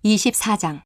24장.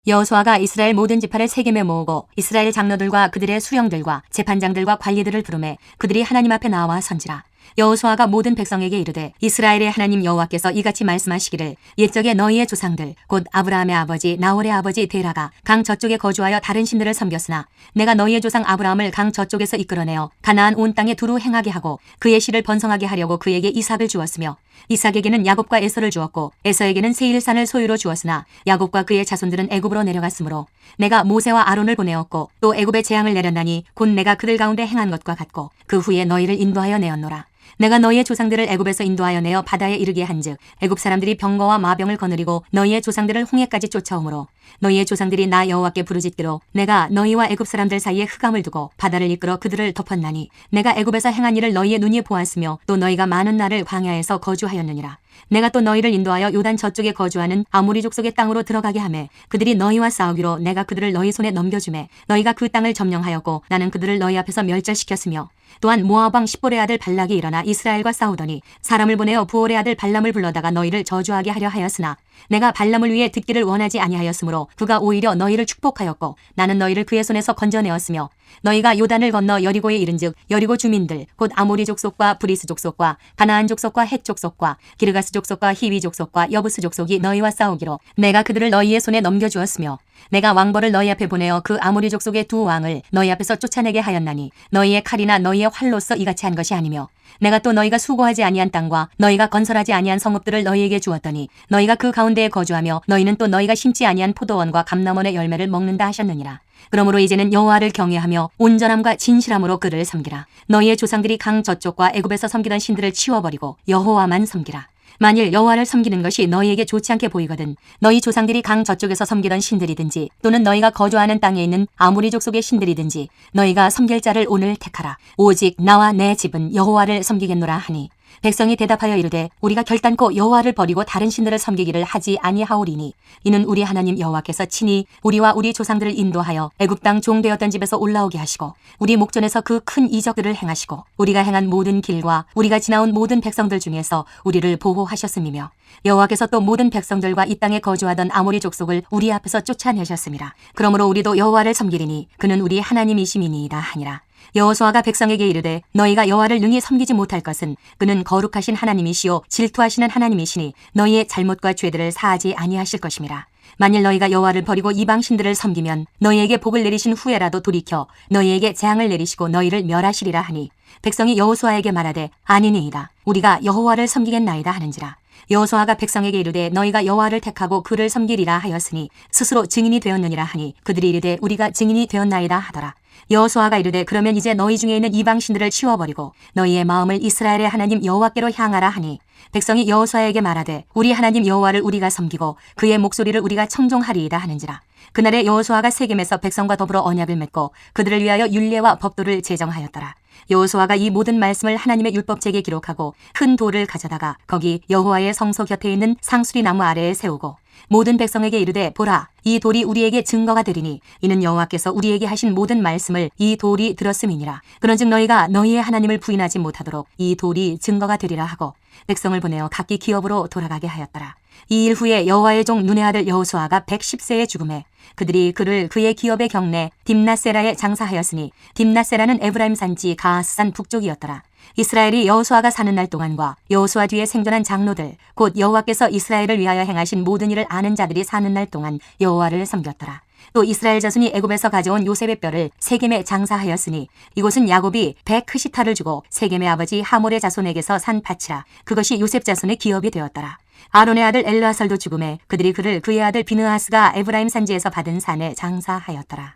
여호수아가 이스라엘 모든 지파를 세겜에 모으고 이스라엘 장로들과 그들의 수령들과 재판장들과 관리들을 부르매 그들이 하나님 앞에 나와 선지라. 여호수아가 모든 백성에게 이르되 이스라엘의 하나님 여호와께서 이같이 말씀하시기를 옛적에 너희의 조상들 곧 아브라함의 아버지 나홀의 아버지 데라가 강 저쪽에 거주하여 다른 신들을 섬겼으나 내가 너희의 조상 아브라함을 강 저쪽에서 이끌어내어 가나안 온 땅에 두루 행하게 하고 그의 씨를 번성하게 하려고 그에게 이삭을 주었으며 이삭에게는 야곱과 에서를 주었고 에서에게는 세일산을 소유로 주었으나 야곱과 그의 자손들은 애굽으로 내려갔으므로 내가 모세와 아론을 보내었고 또 애굽에 재앙을 내렸나니 곧 내가 그들 가운데 행한 것과 같고 그 후에 너희를 인도하여 내었노라. 내가 너희의 조상들을 애굽에서 인도하여 내어 바다에 이르게 한즉 애굽 사람들이 병거와 마병을 거느리고 너희의 조상들을 홍해까지 쫓아오므로 너희의 조상들이 나 여호와께 부르짖기로 내가 너희와 애굽 사람들 사이에 흑암을 두고 바다를 이끌어 그들을 덮었나니 내가 애굽에서 행한 일을 너희의 눈이 보았으며 또 너희가 많은 날을 광야에서 거주하였느니라. 내가 또 너희를 인도하여 요단 저쪽에 거주하는 아모리 족속의 땅으로 들어가게 하매 그들이 너희와 싸우기로 내가 그들을 너희 손에 넘겨주매 너희가 그 땅을 점령하였고 나는 그들을 너희 앞에서 멸절시켰으며 또한 모압 왕 십볼의 아들 발락이 일어나 이스라엘과 싸우더니 사람을 보내어 부올의 아들 발람을 불러다가 너희를 저주하게 하려 하였으나 내가 발람을 위해 듣기를 원하지 아니하였으므로 그가 오히려 너희를 축복하였고 나는 너희를 그의 손에서 건져내었으며 너희가 요단을 건너 여리고에 이른즉 여리고 주민들 곧 아모리 족속과 브리스 족속과 가나안 족속과 헷 족속과 기르가스 족속과 히위 족속과 여부스 족속이 너희와 싸우기로 내가 그들을 너희의 손에 넘겨주었으며 내가 왕벌을 너희 앞에 보내어 그 아모리 족속의 두 왕을 너희 앞에서 쫓아내게 하였나니 너희의 칼이나 너희의 활로서 이같이 한 것이 아니며 내가 또 너희가 수고하지 아니한 땅과 너희가 건설하지 아니한 성읍들을 너희에게 주었더니 너희가 그 가운데에 거주하며 너희는 또 너희가 심지 아니한 포도원과 감람원의 열매를 먹는다 하셨느니라. 그러므로 이제는 여호와를 경외하며 온전함과 진실함으로 그를 섬기라. 너희의 조상들이 강 저쪽과 애굽에서 섬기던 신들을 치워버리고 여호와만 섬기라. 만일 여호와를 섬기는 것이 너희에게 좋지 않게 보이거든 너희 조상들이 강 저쪽에서 섬기던 신들이든지 또는 너희가 거주하는 땅에 있는 아모리 족속의 신들이든지 너희가 섬길 자를 오늘 택하라. 오직 나와 내 집은 여호와를 섬기겠노라 하니 백성이 대답하여 이르되 우리가 결단코 여호와를 버리고 다른 신들을 섬기기를 하지 아니하오리니 이는 우리 하나님 여호와께서 친히 우리와 우리 조상들을 인도하여 애굽 땅 종되었던 집에서 올라오게 하시고 우리 목전에서 그 큰 이적들을 행하시고 우리가 행한 모든 길과 우리가 지나온 모든 백성들 중에서 우리를 보호하셨음이며 여호와께서 또 모든 백성들과 이 땅에 거주하던 아모리 족속을 우리 앞에서 쫓아내셨습니다. 그러므로 우리도 여호와를 섬기리니 그는 우리 하나님이심이니이다 하니라. 여호수아가 백성에게 이르되 너희가 여호와를 능히 섬기지 못할 것은 그는 거룩하신 하나님이시요 질투하시는 하나님이시니 너희의 잘못과 죄들을 사하지 아니하실 것임이라. 만일 너희가 여호와를 버리고 이방 신들을 섬기면 너희에게 복을 내리신 후에라도 돌이켜 너희에게 재앙을 내리시고 너희를 멸하시리라 하니 백성이 여호수아에게 말하되 아니니이다. 우리가 여호와를 섬기겠나이다 하는지라. 여호수아가 백성에게 이르되 너희가 여호와를 택하고 그를 섬기리라 하였으니 스스로 증인이 되었느니라 하니 그들이 이르되 우리가 증인이 되었나이다 하더라. 여호수아가 이르되 그러면 이제 너희 중에 있는 이방 신들을 치워버리고 너희의 마음을 이스라엘의 하나님 여호와께로 향하라 하니 백성이 여호수아에게 말하되 우리 하나님 여호와를 우리가 섬기고 그의 목소리를 우리가 청종하리이다 하는지라. 그날에 여호수아가 세겜에서 백성과 더불어 언약을 맺고 그들을 위하여 율례와 법도를 제정하였더라. 여호수아가 이 모든 말씀을 하나님의 율법책에 기록하고 큰 돌을 가져다가 거기 여호와의 성소 곁에 있는 상수리 나무 아래에 세우고 모든 백성에게 이르되 보라 이 돌이 우리에게 증거가 되리니 이는 여호와께서 우리에게 하신 모든 말씀을 이 돌이 들었음이니라. 그런즉 너희가 너희의 하나님을 부인하지 못하도록 이 돌이 증거가 되리라 하고 백성을 보내어 각기 기업으로 돌아가게 하였더라. 이 일 후에 여호와의 종 눈의 아들 여호수아가 110세에 죽음에 그들이 그를 그의 기업의 경내 딥나세라에 장사하였으니 딥나세라는 에브라임 산지 가하스산 북쪽이었더라. 이스라엘이 여호수아가 사는 날 동안과 여호수아 뒤에 생존한 장로들 곧 여호와께서 이스라엘을 위하여 행하신 모든 일을 아는 자들이 사는 날 동안 여호와를 섬겼더라. 또 이스라엘 자손이 애굽에서 가져온 요셉의 뼈를 세겜에 장사하였으니 이곳은 야곱이 백흐시타를 주고 세겜의 아버지 하몰의 자손에게서 산 밭이라. 그것이 요셉 자손의 기업이 되었더라. 아론의 아들 엘르아살도 죽음에 그들이 그를 그의 아들 비느하스가 에브라임 산지에서 받은 산에 장사하였더라.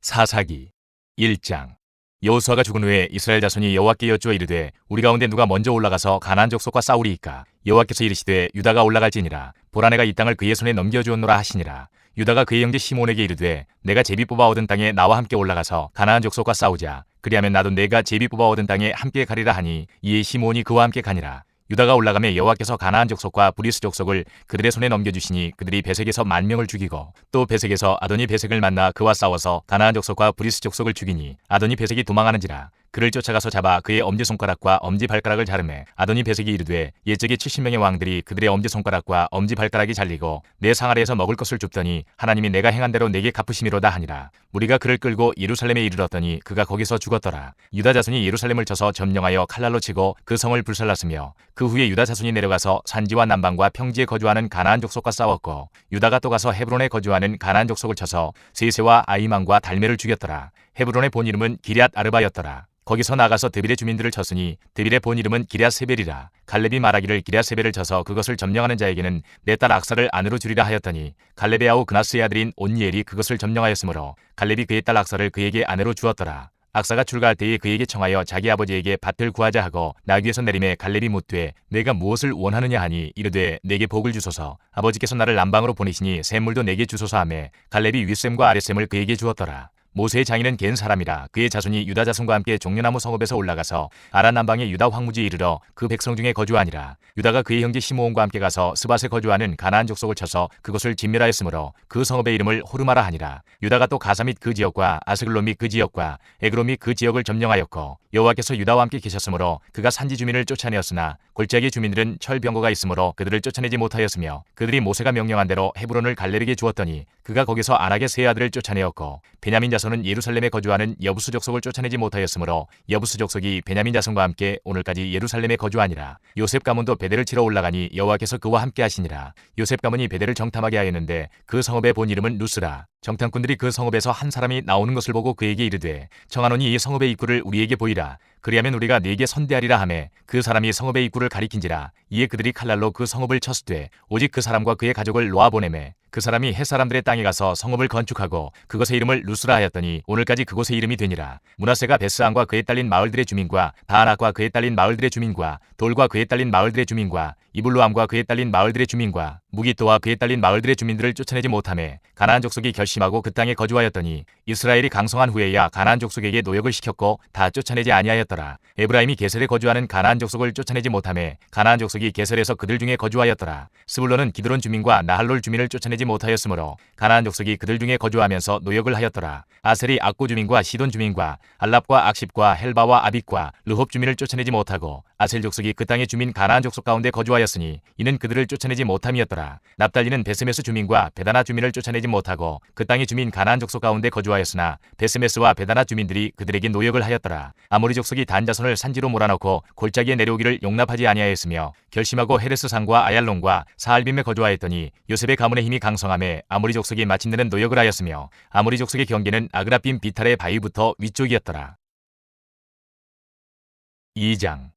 사사기 1장. 여호수아가 죽은 후에 이스라엘 자손이 여호와께 여쭈어 이르되 우리 가운데 누가 먼저 올라가서 가나안 족속과 싸우리이까. 여호와께서 이르시되 유다가 올라갈지니라. 보라 내가 이 땅을 그의 손에 넘겨주었노라 하시니라. 유다가 그의 형제 시몬에게 이르되 내가 제비 뽑아 얻은 땅에 나와 함께 올라가서 가나안 족속과 싸우자. 그리하면 나도 내가 제비 뽑아 얻은 땅에 함께 가리라 하니 이에 시몬이 그와 함께 가니라. 유다가 올라가매 여호와께서 가나안 족속과 브리스 족속을 그들의 손에 넘겨주시니 그들이 베색에서 10,000명을 죽이고 또 베색에서 아도니 베색을 만나 그와 싸워서 가나안 족속과 브리스 족속을 죽이니 아도니 베색이 도망하는지라. 그를 쫓아가서 잡아 그의 엄지손가락과 엄지발가락을 자르매 아도니 베색이 이르되 옛적에 70명의 왕들이 그들의 엄지손가락과 엄지발가락이 잘리고 내 상 아래에서 먹을 것을 줍더니 하나님이 내가 행한 대로 내게 갚으심이로다 하니라. 무리가 그를 끌고 예루살렘에 이르렀더니 그가 거기서 죽었더라. 유다 자손이 예루살렘을 쳐서 점령하여 칼날로 치고 그 성을 불살랐으며 그 후에 유다 자손이 내려가서 산지와 남방과 평지에 거주하는 가나안 족속과 싸웠고 유다가 또 가서 헤브론에 거주하는 가나안 족속을 쳐서 세세와 아이만과 달메를 죽였더라. 헤브론의 본 이름은 기럇 아르바였더라. 거기서 나가서 드빌의 주민들을 쳤으니 드빌의 본 이름은 기럇 세벨이라. 갈렙이 말하기를 기럇 세벨을 쳐서 그것을 점령하는 자에게는 내 딸 악사를 아내로 주리라 하였더니 갈렙의 아우 그나스의 아들인 온니엘이 그것을 점령하였으므로 갈렙이 그의 딸 악사를 그에게 아내로 주었더라. 악사가 출가할 때에 그에게 청하여 자기 아버지에게 밭을 구하자 하고 나귀에서 내림에 갈렙이 묻되 내가 무엇을 원하느냐 하니 이르되 내게 복을 주소서. 아버지께서 나를 남방으로 보내시니 샘물도 내게 주소서 하매 갈렙이 윗샘과 아랫샘을 그에게 주었더라. 모세의 장인은 겐 사람이라. 그의 자손이 유다 자손과 함께 종려나무 성읍에서 올라가서 아란 남방의 유다 황무지에 이르러 그 백성 중에 거주하니라. 유다가 그의 형제 시므온과 함께 가서 스밧에 거주하는 가나안 족속을 쳐서 그것을 진멸하였으므로 그 성읍의 이름을 호르마라 하니라. 유다가 또 가사 및 그 지역과 아스글론 및 그 지역과 에그로 및 그 지역을 점령하였고 여호와께서 유다와 함께 계셨으므로 그가 산지 주민을 쫓아내었으나 골짜기 주민들은 철병거가 있으므로 그들을 쫓아내지 못하였으며 그들이 모세가 명령한 대로 헤브론을 갈렙에게 주었더니 그가 거기서 안악의 세 아들을 쫓아내었고 베냐민 자손은 예루살렘에 거주하는 여부스 족속을 쫓아내지 못하였으므로 여부스 족속이 베냐민 자손과 함께 오늘까지 예루살렘에 거주하니라. 요셉 가문도 베델을 치러 올라가니 여호와께서 그와 함께 하시니라. 요셉 가문이 베델을 정탐하게 하였는데 그 성읍의 본 이름은 루스라. 정탐꾼들이 그 성읍에서 한 사람이 나오는 것을 보고 그에게 이르되 청하노니 이 성읍의 입구를 우리에게 보이라. 그리하면 우리가 네게 선대하리라 하매 그 사람이 성읍의 입구를 가리킨지라. 이에 그들이 칼날로 그 성읍을 쳤으되 오직 그 사람과 그의 가족을 놓아보내매 그 사람이 헷 사람들의 땅에 가서 성읍을 건축하고 그것의 이름을 루스라 하였더니 오늘까지 그곳의 이름이 되니라. 므낫세가 베스안과 그에 딸린 마을들의 주민과 다안악과 그에 딸린 마을들의 주민과 돌과 그에 딸린 마을들의 주민과 이블루암과 그에 딸린 마을들의 주민과 무기또와 그에 딸린 마을들의 주민들을 쫓아내지 못하매 가나안 족속이 결심하고 그 땅에 거주하였더니 이스라엘이 강성한 후에야 가나안 족속에게 노역을 시켰고 다 쫓아내지 아니하였더라. 에브라임이 게셀에 거주하는 가나안 족속을 쫓아내지 못하매 가나안 족속이 게셀에서 그들 중에 거주하였더라. 스불론은 기드론 주민과 나할롤 주민을 쫓아내지 못하였으므로 가나안 족속이 그들 중에 거주하면서 노역을 하였더라. 아셀이 악고 주민과 시돈 주민과 알랍과 악십과 헬바와 아빅과 르홉 주민을 쫓아내지 못하고 아셀 족속이 그 땅의 주민 가나안 족속 가운데 거주하였으니 이는 그들을 쫓아내지 못함이었더라. 납달리는 베스메스 주민과 베다나 주민을 쫓아내지 못하고 그 땅의 주민 가나안 족속 가운데 거주하였으나 베스메스와 베다나 주민들이 그들에게 노역을 하였더라. 아모리 족속이 단 자손을 산지로 몰아넣고 골짜기에 내려오기를 용납하지 아니하였으며 결심하고 헤레스 산과 아얄론과 사알빔에 거주하였더니 요셉의 가문의 힘이 강성함에 아모리 족속이 마침내는 노역을 하였으며 아모리 족속의 경계는 아그라빔 비탈의 바위부터 위쪽이었더라. 2장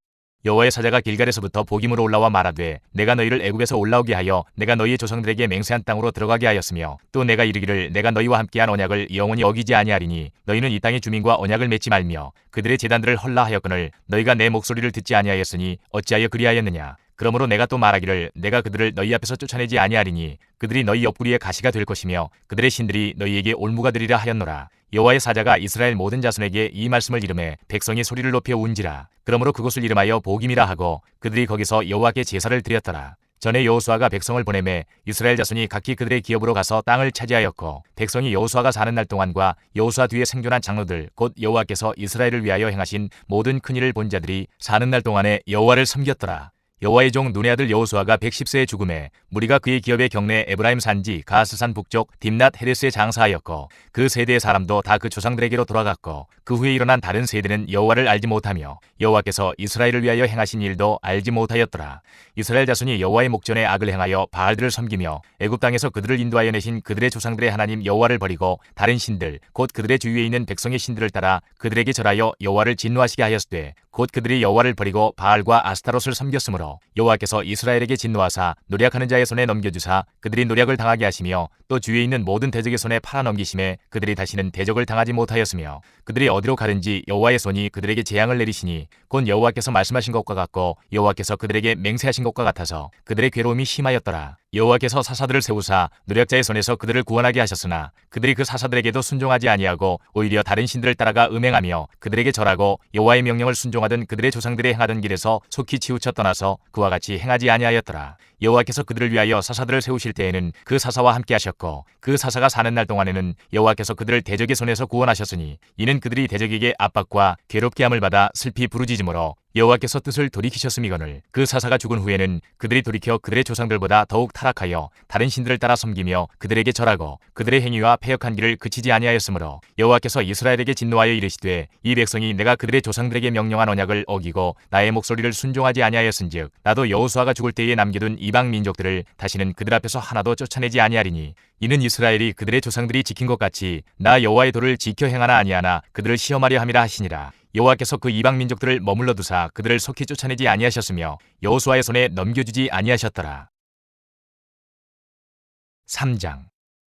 여호와의 사자가 길갈에서부터 복임으로 올라와 말하되 내가 너희를 애굽에서 올라오게 하여 내가 너희의 조상들에게 맹세한 땅으로 들어가게 하였으며 또 내가 이르기를 내가 너희와 함께한 언약을 영원히 어기지 아니하리니 너희는 이 땅의 주민과 언약을 맺지 말며 그들의 제단들을 헐라 하였거늘 너희가 내 목소리를 듣지 아니하였으니 어찌하여 그리하였느냐. 그러므로 내가 또 말하기를 내가 그들을 너희 앞에서 쫓아내지 아니하리니 그들이 너희 옆구리에 가시가 될 것이며 그들의 신들이 너희에게 올무가 되리라 하였노라. 여호와의 사자가 이스라엘 모든 자손에게 이 말씀을 이르매 백성이 소리를 높여 운지라. 그러므로 그곳을 이름하여 복임이라 하고 그들이 거기서 여호와께 제사를 드렸더라. 전에 여호수아가 백성을 보내매 이스라엘 자손이 각기 그들의 기업으로 가서 땅을 차지하였고 백성이 여호수아가 사는 날 동안과 여호수아 뒤에 생존한 장로들 곧 여호와께서 이스라엘을 위하여 행하신 모든 큰일을 본 자들이 사는 날 동안에 여호와를 섬겼더라. 여호와의 종 눈의 아들 여호수아가 110세에 죽음에 무리가 그의 기업의 경내 에브라임 산지 가스산 북쪽 딥낫 헤레스에 장사하였고 그 세대의 사람도 다 그 조상들에게로 돌아갔고 그 후에 일어난 다른 세대는 여호와를 알지 못하며 여호와께서 이스라엘을 위하여 행하신 일도 알지 못하였더라. 이스라엘 자손이 여호와의 목전에 악을 행하여 바알들을 섬기며 애굽 땅에서 그들을 인도하여 내신 그들의 조상들의 하나님 여호와를 버리고 다른 신들 곧 그들의 주위에 있는 백성의 신들을 따라 그들에게 절하여 여호와를 진노하시게 하였으되 곧 그들이 여호와를 버리고 바알과 아스타롯을 섬겼으므로 여호와께서 이스라엘에게 진노하사 노략하는 자의 손에 넘겨주사 그들이 노략을 당하게 하시며 또 주위에 있는 모든 대적의 손에 팔아넘기심에 그들이 다시는 대적을 당하지 못하였으며 그들이 어디로 가든지 여호와의 손이 그들에게 재앙을 내리시니 곧 여호와께서 말씀하신 것과 같고 여호와께서 그들에게 맹세하신 것과 같아서 그들의 괴로움이 심하였더라. 여호와께서 사사들을 세우사 노략자의 손에서 그들을 구원하게 하셨으나 그들이 그 사사들에게도 순종하지 아니하고 오히려 다른 신들을 따라가 음행하며 그들에게 절하고 여호와의 명령을 순종하던 그들의 조상들이 행하던 길에서 속히 치우쳐 떠나서 그와 같이 행하지 아니하였더라. 여호와께서 그들을 위하여 사사들을 세우실 때에는 그 사사와 함께 하셨고 그 사사가 사는 날 동안에는 여호와께서 그들을 대적의 손에서 구원하셨으니 이는 그들이 대적에게 압박과 괴롭게 함을 받아 슬피 부르짖음으로 여호와께서 뜻을 돌이키셨음이거늘 그 사사가 죽은 후에는 그들이 돌이켜 그들의 조상들보다 더욱 타락하여 다른 신들을 따라 섬기며 그들에게 절하고 그들의 행위와 패역한 길을 그치지 아니하였으므로 여호와께서 이스라엘에게 진노하여 이르시되 이 백성이 내가 그들의 조상들에게 명령한 언약을 어기고 나의 목소리를 순종하지 아니하였은즉 나도 여호수아가 죽을 때에 남겨둔 이방 민족들을 다시는 그들 앞에서 하나도 쫓아내지 아니하리니 이는 이스라엘이 그들의 조상들이 지킨 것 같이 나 여호와의 도를 지켜 행하나 아니하나 그들을 시험하려 함이라 하시니라. 여호와께서 그 이방 민족들을 머물러 두사 그들을 속히 쫓아내지 아니하셨으며 여호수아의 손에 넘겨주지 아니하셨더라. 3장.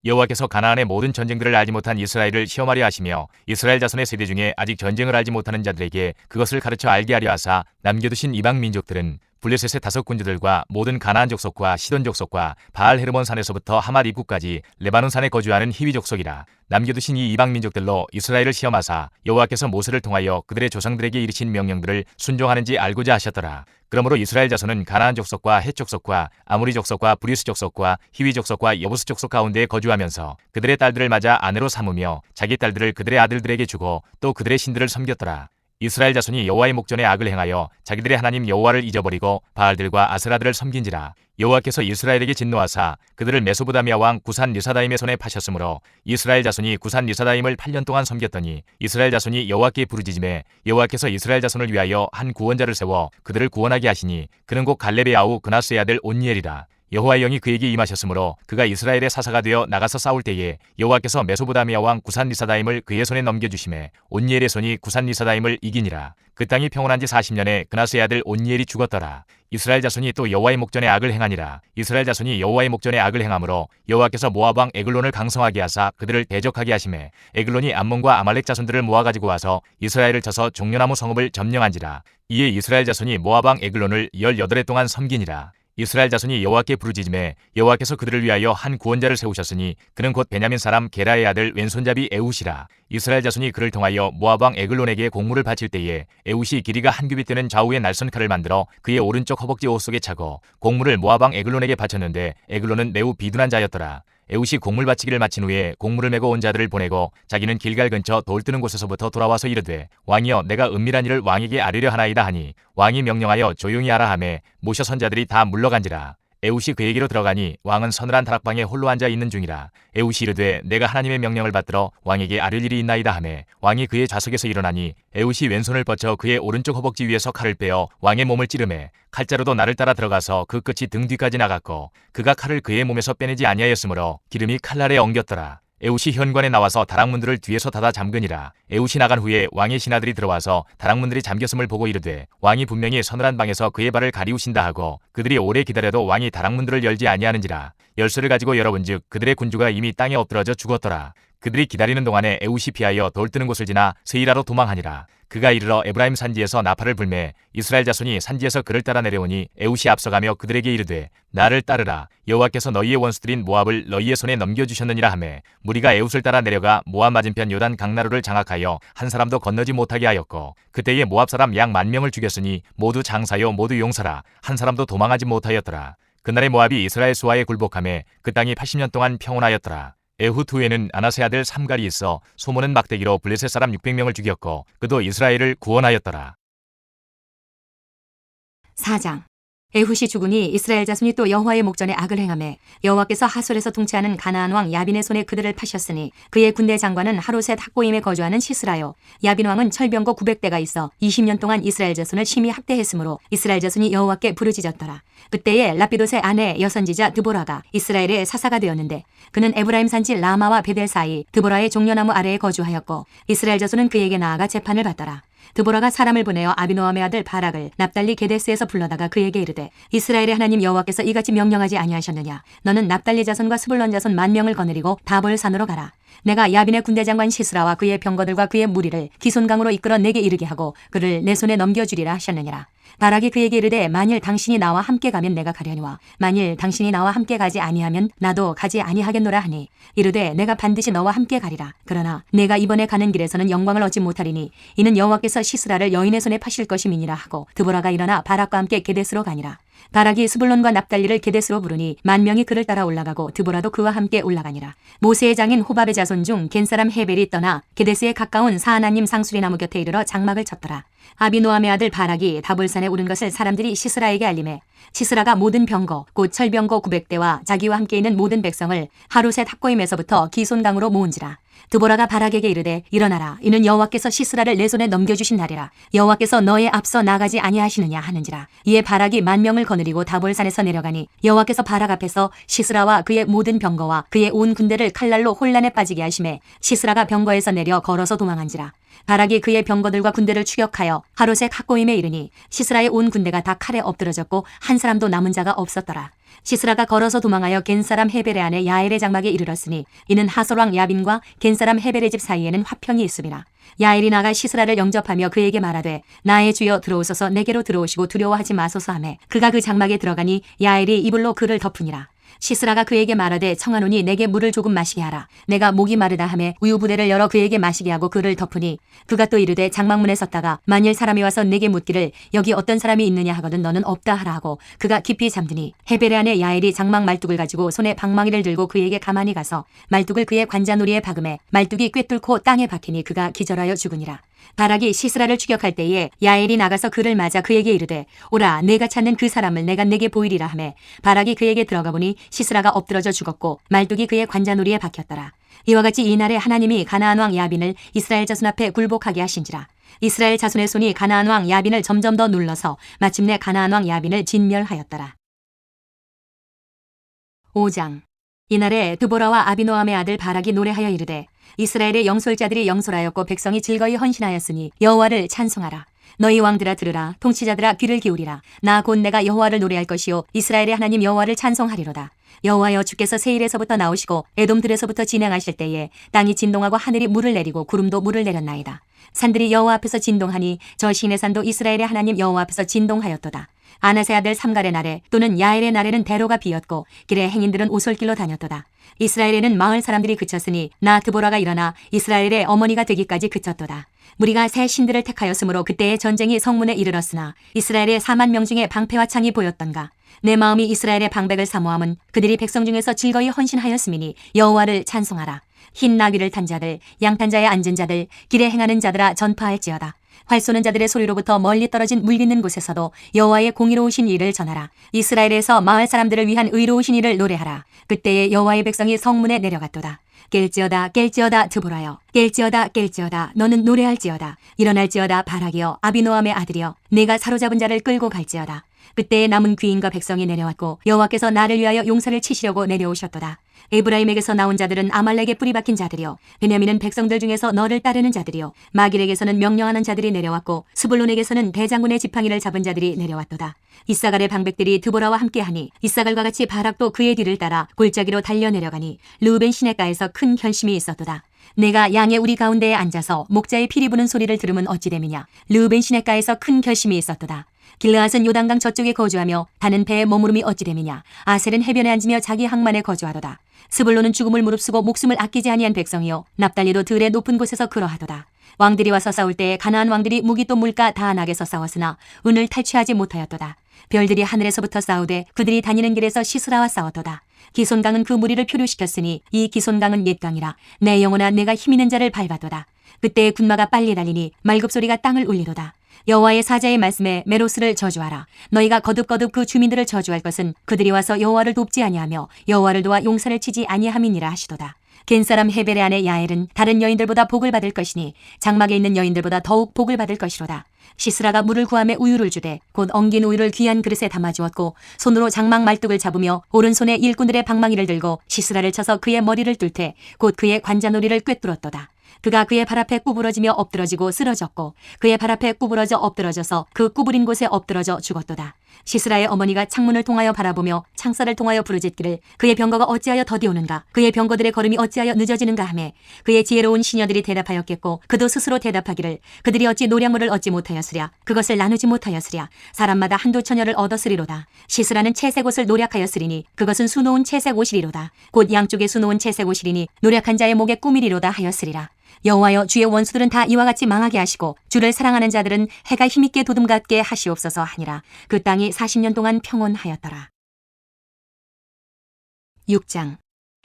여호와께서 가나안의 모든 전쟁들을 알지 못한 이스라엘을 시험하려 하시며 이스라엘 자손의 세대 중에 아직 전쟁을 알지 못하는 자들에게 그것을 가르쳐 알게 하려 하사 남겨두신 이방 민족들은 블레셋의 5 군주들과 모든 가나안 족속과 시돈 족속과 바알 헤르몬 산에서부터 하맛 입구까지 레바논 산에 거주하는 히위 족속이라. 남겨두신 이 이방 민족들로 이스라엘을 시험하사 여호와께서 모세를 통하여 그들의 조상들에게 이르신 명령들을 순종하는지 알고자 하셨더라. 그러므로 이스라엘 자손은 가나안 족속과 헷 족속과 아모리 족속과 브리스 족속과 히위 족속과 여부스 족속 가운데에 거주하면서 그들의 딸들을 맞아 아내로 삼으며 자기 딸들을 그들의 아들들에게 주고 또 그들의 신들을 섬겼더라. 이스라엘 자손이 여호와의 목전에 악을 행하여 자기들의 하나님 여호와를 잊어버리고 바알들과 아스라들을 섬긴지라. 여호와께서 이스라엘에게 진노하사 그들을 메소보다미아 왕 구산 리사다임의 손에 파셨으므로 이스라엘 자손이 구산 리사다임을 8년 동안 섬겼더니 이스라엘 자손이 여호와께 부르짖음에 여호와께서 이스라엘 자손을 위하여 한 구원자를 세워 그들을 구원하게 하시니 그는 곧 갈렙의 아우 그나스의 아들 온니엘이라. 여호와의 영이 그에게 임하셨으므로 그가 이스라엘의 사사가 되어 나가서 싸울 때에 여호와께서 메소보다미아 왕 구산 리사다임을 그의 손에 넘겨주심에 온니엘의 손이 구산 리사다임을 이기니라. 그 땅이 평온한 지 40년에 그나스의 아들 온니엘이 죽었더라. 이스라엘 자손이 또 여호와의 목전에 악을 행하니라. 이스라엘 자손이 여호와의 목전에 악을 행함으로 여호와께서 모압 왕 에글론을 강성하게 하사 그들을 대적하게 하심에 에글론이 암몬과 아말렉 자손들을 모아가지고 와서 이스라엘을 쳐서 종려나무 성읍을 점령한지라. 이에 이스라엘 자손이 모압 왕 에글론을 18해 동안 섬기니라. 이스라엘 자손이 여호와께 부르짖음에 여호와께서 그들을 위하여 한 구원자를 세우셨으니 그는 곧 베냐민 사람 게라의 아들 왼손잡이 에훗이라. 이스라엘 자손이 그를 통하여 모압 왕 에글론에게 공물을 바칠 때에 에훗이 길이가 한 규빗 되는 좌우의 날선 칼을 만들어 그의 오른쪽 허벅지 옷 속에 차고 공물을 모압 왕 에글론에게 바쳤는데 에글론은 매우 비둔한 자였더라. 에훗이 공물 바치기를 마친 후에 공물을 메고 온 자들을 보내고 자기는 길갈 근처 돌 뜨는 곳에서부터 돌아와서 이르되 왕이여 내가 은밀한 일을 왕에게 아뢰려 하나이다 하니 왕이 명령하여 조용히 하라 하매 모셔 선자들이 다 물러간지라. 에훗이 그에게로 들어가니 왕은 서늘한 다락방에 홀로 앉아 있는 중이라. 에훗이 이르되 내가 하나님의 명령을 받들어 왕에게 아뢰 일이 있나이다 하매 왕이 그의 좌석에서 일어나니 에훗이 왼손을 뻗쳐 그의 오른쪽 허벅지 위에서 칼을 빼어 왕의 몸을 찌르매 칼자루도 나를 따라 들어가서 그 끝이 등 뒤까지 나갔고 그가 칼을 그의 몸에서 빼내지 아니하였으므로 기름이 칼날에 엉겼더라. 에훗이 현관에 나와서 다락문들을 뒤에서 닫아 잠그니라. 에훗이 나간 후에 왕의 신하들이 들어와서 다락문들이 잠겼음을 보고 이르되 왕이 분명히 서늘한 방에서 그의 발을 가리우신다 하고 그들이 오래 기다려도 왕이 다락문들을 열지 아니하는지라. 열쇠를 가지고 열어본즉 그들의 군주가 이미 땅에 엎드러져 죽었더라. 그들이 기다리는 동안에 에훗이 피하여 돌 뜨는 곳을 지나 스이라로 도망하니라. 그가 이르러 에브라임 산지에서 나팔을 불매 이스라엘 자손이 산지에서 그를 따라 내려오니 에훗이 앞서가며 그들에게 이르되 나를 따르라. 여호와께서 너희의 원수들인 모압을 너희의 손에 넘겨주셨느니라 하매 무리가 에훗을 따라 내려가 모압 맞은편 요단 강나루를 장악하여 한 사람도 건너지 못하게 하였고 그때에 모압 사람 약 10,000명을 죽였으니 모두 장사요 모두 용사라. 한 사람도 도망하지 못하였더라. 그날에 모압이 이스라엘 수하에 굴복하매 그 땅이 80년 동안 평온하였더라. 에훗 후에는 아나세 아들 삼갈이 있어 소모는 막대기로 블레셋 사람 600명을 죽였고 그도 이스라엘을 구원하였더라. 4장. 에훗이 죽으니 이스라엘 자손이 또 여호와의 목전에 악을 행하매 여호와께서 하솔에서 통치하는 가나안 왕 야빈의 손에 그들을 파셨으니 그의 군대 장관은 하롯의 학고임에 거주하는 시스라요. 야빈 왕은 철병거 900대가 있어 20년 동안 이스라엘 자손을 심히 학대했으므로 이스라엘 자손이 여호와께 부르짖었더라. 그때에 라피돗의 아내 여선지자 드보라가 이스라엘의 사사가 되었는데 그는 에브라임 산지 라마와 베델 사이 드보라의 종려나무 아래에 거주하였고 이스라엘 자손은 그에게 나아가 재판을 받더라. 드보라가 사람을 보내어 아비노함의 아들 바락을 납달리 게데스에서 불러다가 그에게 이르되 이스라엘의 하나님 여호와께서 이같이 명령하지 아니하셨느냐. 너는 납달리 자손과 스불론 자손 10,000명을 거느리고 다볼 산으로 가라. 내가 야빈의 군대 장관 시스라와 그의 병거들과 그의 무리를 기손강으로 이끌어 내게 이르게 하고 그를 내 손에 넘겨주리라 하셨느니라. 바락이 그에게 이르되 만일 당신이 나와 함께 가면 내가 가려니와 만일 당신이 나와 함께 가지 아니하면 나도 가지 아니하겠노라 하니 이르되 내가 반드시 너와 함께 가리라. 그러나 내가 이번에 가는 길에서는 영광을 얻지 못하리니 이는 여호와께서 시스라를 여인의 손에 파실 것임이니라 하고 드보라가 일어나 바락과 함께 게데스로 가니라. 바락이 스불론과 납달리를 게데스로 부르니 10,000명이 그를 따라 올라가고 드보라도 그와 함께 올라가니라. 모세의 장인 호밥의 자손 중 겐사람 헤벨이 떠나 게데스에 가까운 사하나님 상수리 나무 곁에 이르러 장막을 쳤더라. 아비노함의 아들 바락이 다볼산에 오른 것을 사람들이 시스라에게 알림해 시스라가 모든 병거 곧 철병거 900대와 자기와 함께 있는 모든 백성을 하루셋 학고임에서부터 기손강으로 모은지라. 드보라가 바락에게 이르되 일어나라. 이는 여호와께서 시스라를 내 손에 넘겨주신 날이라. 여호와께서 너의 앞서 나가지 아니하시느냐 하는지라. 이에 바락이 10,000명을 거느리고 다볼산에서 내려가니 여호와께서 바락 앞에서 시스라와 그의 모든 병거와 그의 온 군대를 칼날로 혼란에 빠지게 하심에 시스라가 병거에서 내려 걸어서 도망한지라. 바락이 그의 병거들과 군대를 추격하여 하루셋 학고임에 이르니 시스라의 온 군대가 다 칼에 엎드러졌고 한 사람도 남은 자가 없었더라. 시스라가 걸어서 도망하여 겐사람 헤벨의 아내 야엘의 장막에 이르렀으니 이는 하솔왕 야빈과 겐사람 헤벨의 집 사이에는 화평이 있음이라. 야엘이 나가 시스라를 영접하며 그에게 말하되 나의 주여 들어오소서 내게로 들어오시고 두려워하지 마소서 하매 그가 그 장막에 들어가니 야엘이 이불로 그를 덮으니라. 시스라가 그에게 말하되 청하노니 내게 물을 조금 마시게 하라. 내가 목이 마르다 하매 우유 부대를 열어 그에게 마시게 하고 그를 덮으니 그가 또 이르되 장막문에 섰다가 만일 사람이 와서 내게 묻기를 여기 어떤 사람이 있느냐 하거든 너는 없다 하라 하고 그가 깊이 잠드니 헤벨의 아내 야엘이 장막 말뚝을 가지고 손에 방망이를 들고 그에게 가만히 가서 말뚝을 그의 관자놀이에 박음에 말뚝이 꿰뚫고 땅에 박히니 그가 기절하여 죽으니라. 바락이 시스라를 추격할 때에 야엘이 나가서 그를 맞아 그에게 이르되 오라 내가 찾는 그 사람을 내가 내게 보이리라 하매 바락이 그에게 들어가 보니 시스라가 엎드러져 죽었고 말뚝이 그의 관자놀이에 박혔더라. 이와 같이 이날에 하나님이 가나안 왕 야빈을 이스라엘 자손 앞에 굴복하게 하신지라. 이스라엘 자손의 손이 가나안 왕 야빈을 점점 더 눌러서 마침내 가나안 왕 야빈을 진멸하였더라. 5장. 이날에 드보라와 아비노함의 아들 바락이 노래하여 이르되 이스라엘의 영솔자들이 영솔하였고 백성이 즐거이 헌신하였으니 여호와를 찬송하라. 너희 왕들아 들으라. 통치자들아 귀를 기울이라. 나 곧 내가 여호와를 노래할 것이요 이스라엘의 하나님 여호와를 찬송하리로다. 여호와여 주께서 세일에서부터 나오시고 에돔들에서부터 진행하실 때에 땅이 진동하고 하늘이 물을 내리고 구름도 물을 내렸나이다. 산들이 여호와 앞에서 진동하니 저 시내 산도 이스라엘의 하나님 여호와 앞에서 진동하였도다. 아나세 아들 삼갈의 날에 또는 야엘의 날에는 대로가 비었고 길에 행인들은 오솔길로 다녔도다. 이스라엘에는 마을 사람들이 그쳤으니 나 드보라가 일어나 이스라엘의 어머니가 되기까지 그쳤도다. 무리가 새 신들을 택하였으므로 그때의 전쟁이 성문에 이르렀으나 이스라엘의 40,000명 중에 방패와 창이 보였던가. 내 마음이 이스라엘의 방백을 사모함은 그들이 백성 중에서 즐거이 헌신하였음이니 여호와를 찬송하라. 흰 나귀를 탄 자들, 양탄자에 앉은 자들, 길에 행하는 자들아 전파할지어다. 활 쏘는 자들의 소리로부터 멀리 떨어진 물 깃는 곳에서도 여호와의 공의로우신 일을 전하라. 이스라엘에서 마을 사람들을 위한 의로우신 일을 노래하라. 그때에 여호와의 백성이 성문에 내려갔도다. 깰지어다 깰지어다 드보라여 깰지어다 깰지어다 너는 노래할지어다. 일어날지어다 바락이여 아비노함의 아들이여 내가 사로잡은 자를 끌고 갈지어다. 그때에 남은 귀인과 백성이 내려왔고 여호와께서 나를 위하여 용사를 치시려고 내려오셨도다. 에브라임에게서 나온 자들은 아말렉에 뿌리 박힌 자들이요 베냐민은 백성들 중에서 너를 따르는 자들이요 마길에게서는 명령하는 자들이 내려왔고 스불론에게서는 대장군의 지팡이를 잡은 자들이 내려왔도다. 이사갈의 방백들이 드보라와 함께하니 이사갈과 같이 바락도 그의 뒤를 따라 골짜기로 달려 내려가니 르우벤 시냇가에서 큰 결심이 있었도다. 내가 양의 우리 가운데에 앉아서 목자의 피리 부는 소리를 들으면 어찌 됨이냐. 르우벤 시냇가에서 큰 결심이 있었도다. 길르앗은 요단강 저쪽에 거주하며 다는 배의 머무름이 어찌 됨이냐. 아셀은 해변에 앉으며 자기 항만에 거주하도다. 스불론은 죽음을 무릅쓰고 목숨을 아끼지 아니한 백성이요 납달리도 들의 높은 곳에서 그러하도다. 왕들이 와서 싸울 때에 가나안 왕들이 무기 또 물가 다안하게서 싸웠으나 은을 탈취하지 못하였도다. 별들이 하늘에서부터 싸우되 그들이 다니는 길에서 시스라와 싸웠도다. 기손강은 그 무리를 표류시켰으니 이 기손강은 옛강이라. 내 영혼아 내가 힘있는 자를 밟아도다. 그때의 군마가 빨리 달리니 말급소리가 땅을 울리도다. 여호와의 사자의 말씀에 메로스를 저주하라. 너희가 거듭거듭 그 주민들을 저주할 것은 그들이 와서 여호와를 돕지 아니하며 여호와를 도와 용사를 치지 아니함이니라 하시도다. 겐사람 헤벨의 아내 야엘은 다른 여인들보다 복을 받을 것이니 장막에 있는 여인들보다 더욱 복을 받을 것이로다. 시스라가 물을 구함에 우유를 주되 곧 엉긴 우유를 귀한 그릇에 담아주었고 손으로 장막 말뚝을 잡으며 오른손에 일꾼들의 방망이를 들고 시스라를 쳐서 그의 머리를 뚫되 곧 그의 관자놀이를 꿰뚫었도다. 그가 그의 발 앞에 구부러지며 엎드러지고 쓰러졌고 그의 발 앞에 구부러져 엎드러져서 그 구부린 곳에 엎드러져 죽었도다. 시스라의 어머니가 창문을 통하여 바라보며 창살을 통하여 부르짖기를 그의 병거가 어찌하여 더디오는가 그의 병거들의 걸음이 어찌하여 늦어지는가 하매 그의 지혜로운 시녀들이 대답하였겠고 그도 스스로 대답하기를 그들이 어찌 노량물을 얻지 못하였으랴 그것을 나누지 못하였으랴 사람마다 한두 처녀를 얻었으리로다. 시스라는 채색 옷을 노략하였으리니 그것은 수놓은 채색 옷이리로다. 곧 양쪽에 수놓은 채색 옷이리니 노략한 자의 목에 꾸미리로다 하였으리라. 여호와여, 주의 원수들은 다 이와 같이 망하게 하시고 주를 사랑하는 자들은 해가 힘있게 도둠같게 하시옵소서 하니라. 그 땅이 40년 동안 평온하였더라. 6장.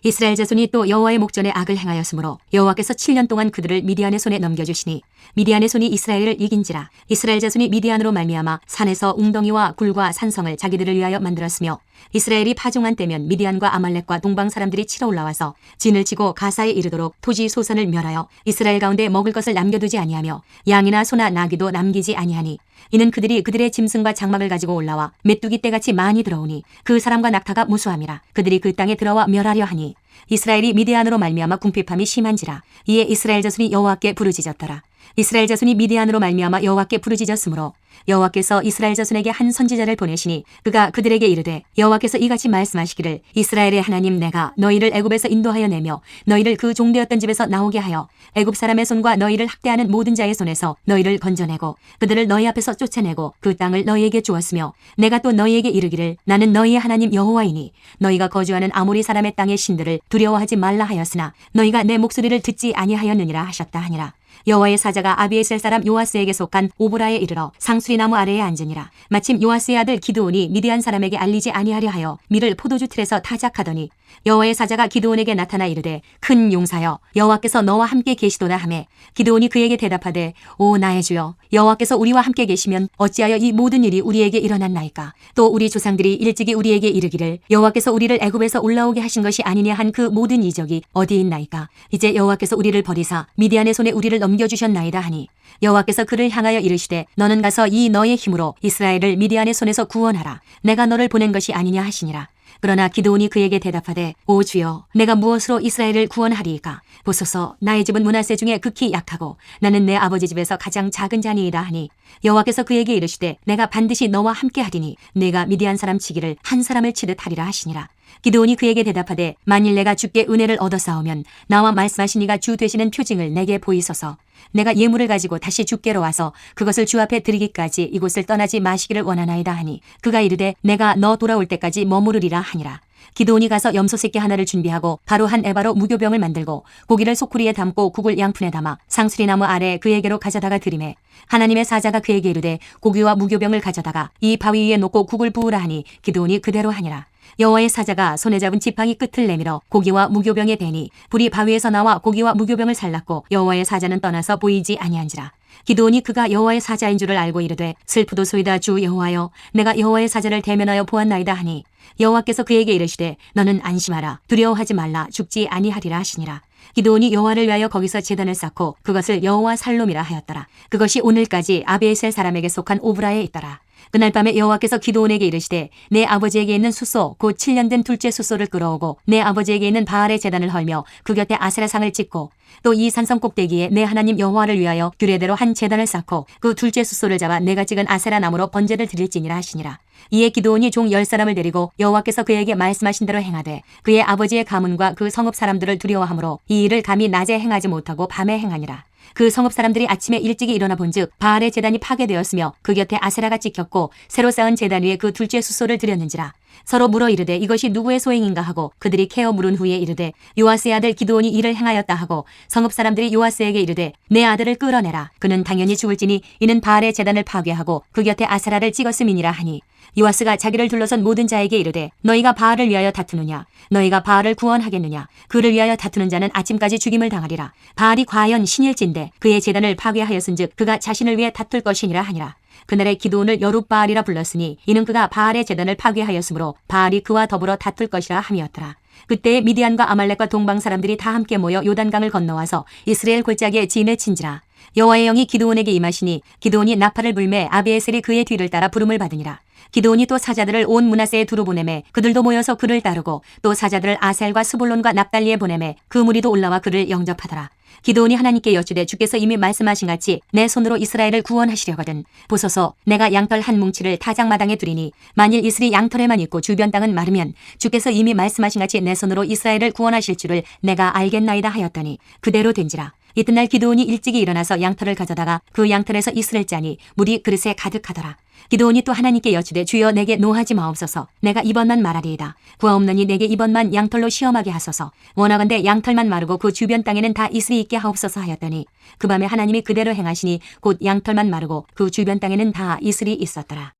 이스라엘 자손이 또 여호와의 목전에 악을 행하였으므로 여호와께서 7년 동안 그들을 미디안의 손에 넘겨주시니 미디안의 손이 이스라엘을 이긴지라. 이스라엘 자손이 미디안으로 말미암아 산에서 웅덩이와 굴과 산성을 자기들을 위하여 만들었으며 이스라엘이 파종한 때면 미디안과 아말렉과 동방 사람들이 치러 올라와서 진을 치고 가사에 이르도록 토지 소산을 멸하여 이스라엘 가운데 먹을 것을 남겨두지 아니하며 양이나 소나 나귀도 남기지 아니하니 이는 그들이 그들의 짐승과 장막을 가지고 올라와 메뚜기 떼같이 많이 들어오니 그 사람과 낙타가 무수함이라. 그들이 그 땅에 들어와 멸하려 하니 이스라엘이 미디안으로 말미암아 궁핍함이 심한지라. 이에 이스라엘 자손이 여호와께 부르짖었더라. 이스라엘 자손이 미디안으로 말미암아 여호와께 부르짖었으므로 여호와께서 이스라엘 자손에게 한 선지자를 보내시니 그가 그들에게 이르되 여호와께서 이같이 말씀하시기를 이스라엘의 하나님 내가 너희를 애굽에서 인도하여 내며 너희를 그 종되었던 집에서 나오게 하여 애굽 사람의 손과 너희를 학대하는 모든 자의 손에서 너희를 건져내고 그들을 너희 앞에서 쫓아내고 그 땅을 너희에게 주었으며 내가 또 너희에게 이르기를 나는 너희의 하나님 여호와이니 너희가 거주하는 아모리 사람의 땅의 신들을 두려워하지 말라 하였으나 너희가 내 목소리를 듣지 아니하였느니라 하셨다 하니라. 여호와의 사자가 아비에셀 사람 요아스에게 속한 오브라에 이르러 상수리 나무 아래에 앉으니라. 마침 요아스의 아들 기드온이 미디안 사람에게 알리지 아니하려 하여 밀을 포도주 틀에서 타작하더니 여호와의 사자가 기드온에게 나타나 이르되 큰 용사여 여호와께서 너와 함께 계시도다 하매 기드온이 그에게 대답하되 오 나의 주여 여호와께서 우리와 함께 계시면 어찌하여 이 모든 일이 우리에게 일어났나이까. 또 우리 조상들이 일찍이 우리에게 이르기를 여호와께서 우리를 애굽에서 올라오게 하신 것이 아니냐 한 그 모든 이적이 어디 있나이까. 이제 여호와께서 우리를 버리사 미디안의 손에 우리를 넘겨주셨나이다 하니 여호와께서 그를 향하여 이르시되 너는 가서 이 너의 힘으로 이스라엘을 미디안의 손에서 구원하라. 내가 너를 보낸 것이 아니냐 하시니라. 그러나 기드온이 그에게 대답하되 오 주여 내가 무엇으로 이스라엘을 구원하리이까. 보소서 나의 집은 므낫세 중에 극히 약하고 나는 내 아버지 집에서 가장 작은 자니이다 하니 여호와께서 그에게 이르시되 내가 반드시 너와 함께하리니 내가 미디안 사람 치기를 한 사람을 치듯 하리라 하시니라. 기드온이 그에게 대답하되 만일 내가 주께 은혜를 얻어 싸우면 나와 말씀하신 이가 주 되시는 표징을 내게 보이소서. 내가 예물을 가지고 다시 주께로 와서 그것을 주 앞에 드리기까지 이곳을 떠나지 마시기를 원하나이다 하니 그가 이르되 내가 너 돌아올 때까지 머무르리라 하니라. 기드온이 가서 염소 새끼 하나를 준비하고 바로 한 에바로 무교병을 만들고 고기를 소쿠리에 담고 국을 양푼에 담아 상수리 나무 아래 그에게로 가져다가 드리매 하나님의 사자가 그에게 이르되 고기와 무교병을 가져다가 이 바위 위에 놓고 국을 부으라 하니 기드온이 그대로 하니라. 여호와의 사자가 손에 잡은 지팡이 끝을 내밀어 고기와 무교병에 대니 불이 바위에서 나와 고기와 무교병을 살랐고 여호와의 사자는 떠나서 보이지 아니한지라. 기드온이 그가 여호와의 사자인 줄을 알고 이르되 슬프도소이다 주 여호와여 내가 여호와의 사자를 대면하여 보았나이다 하니 여호와께서 그에게 이르시되 너는 안심하라 두려워하지 말라 죽지 아니하리라 하시니라. 기드온이 여호와를 위하여 거기서 제단을 쌓고 그것을 여호와 살롬이라 하였더라. 그것이 오늘까지 아비에셀 사람에게 속한 오브라에 있더라. 그날 밤에 여호와께서 기드온에게 이르시되 내 아버지에게 있는 숫소 곧 7년 된 둘째 숫소를 끌어오고 내 아버지에게 있는 바알의 제단을 헐며 그 곁에 아세라상을 찍고 또 이 산성 꼭대기에 내 하나님 여호와를 위하여 규례대로 한 제단을 쌓고 그 둘째 숫소를 잡아 내가 찍은 아세라 나무로 번제를 드릴지니라 하시니라. 이에 기드온이 종 10사람을 데리고 여호와께서 그에게 말씀하신 대로 행하되 그의 아버지의 가문과 그 성읍 사람들을 두려워하므로 이 일을 감히 낮에 행하지 못하고 밤에 행하니라. 그 성읍 사람들이 아침에 일찍이 일어나 본즉 바알의 제단이 파괴되었으며 그 곁에 아세라가 찍혔고 새로 쌓은 제단 위에 그 둘째 숫소를 드렸는지라. 서로 물어 이르되 이것이 누구의 소행인가 하고 그들이 캐어 물은 후에 이르되 요아스의 아들 기드온이 이를 행하였다 하고 성읍 사람들이 요아스에게 이르되 내 아들을 끌어내라. 그는 당연히 죽을지니 이는 바알의 제단을 파괴하고 그 곁에 아세라를 찍었음이니라 하니 요아스가 자기를 둘러선 모든 자에게 이르되 너희가 바알을 위하여 다투느냐 너희가 바알을 구원하겠느냐 그를 위하여 다투는 자는 아침까지 죽임을 당하리라. 바알이 과연 신일진데 그의 제단을 파괴하였은즉 그가 자신을 위해 다툴 것이니라 하니라. 그날에 기드온을 여룻바알이라 불렀으니 이는 그가 바알의 제단을 파괴하였으므로 바알이 그와 더불어 다툴 것이라 함이었더라. 그때 미디안과 아말렉과 동방 사람들이 다 함께 모여 요단강을 건너와서 이스라엘 골짜기에 진을 친지라. 여호와의 영이 기드온에게 임하시니 기드온이 나팔을 불매 아비에셀이 그의 뒤를 따라 부름을 받으니라. 기드온이 또 사자들을 온 므낫세에 두루 보내매 그들도 모여서 그를 따르고 또 사자들을 아셀과 스불론과 납달리에 보내매 그 무리도 올라와 그를 영접하더라. 기드온이 하나님께 여쭈되 주께서 이미 말씀하신 같이 내 손으로 이스라엘을 구원하시려거든 보소서 내가 양털 한 뭉치를 타작마당에 두리니 만일 이슬이 양털에만 있고 주변 땅은 마르면 주께서 이미 말씀하신 같이 내 손으로 이스라엘을 구원하실 줄을 내가 알겠나이다 하였더니 그대로 된지라. 이튿날 기드온이 일찍이 일어나서 양털을 가져다가 그 양털에서 이슬을 짜니 물이 그릇에 가득하더라. 기드온이 또 하나님께 여쭈되 주여 내게 노하지 마옵소서. 내가 이번만 말하리이다. 구하옵노니 내게 이번만 양털로 시험하게 하소서. 원하건대 양털만 마르고 그 주변 땅에는 다 이슬이 있게 하옵소서 하였더니 그 밤에 하나님이 그대로 행하시니 곧 양털만 마르고 그 주변 땅에는 다 이슬이 있었더라.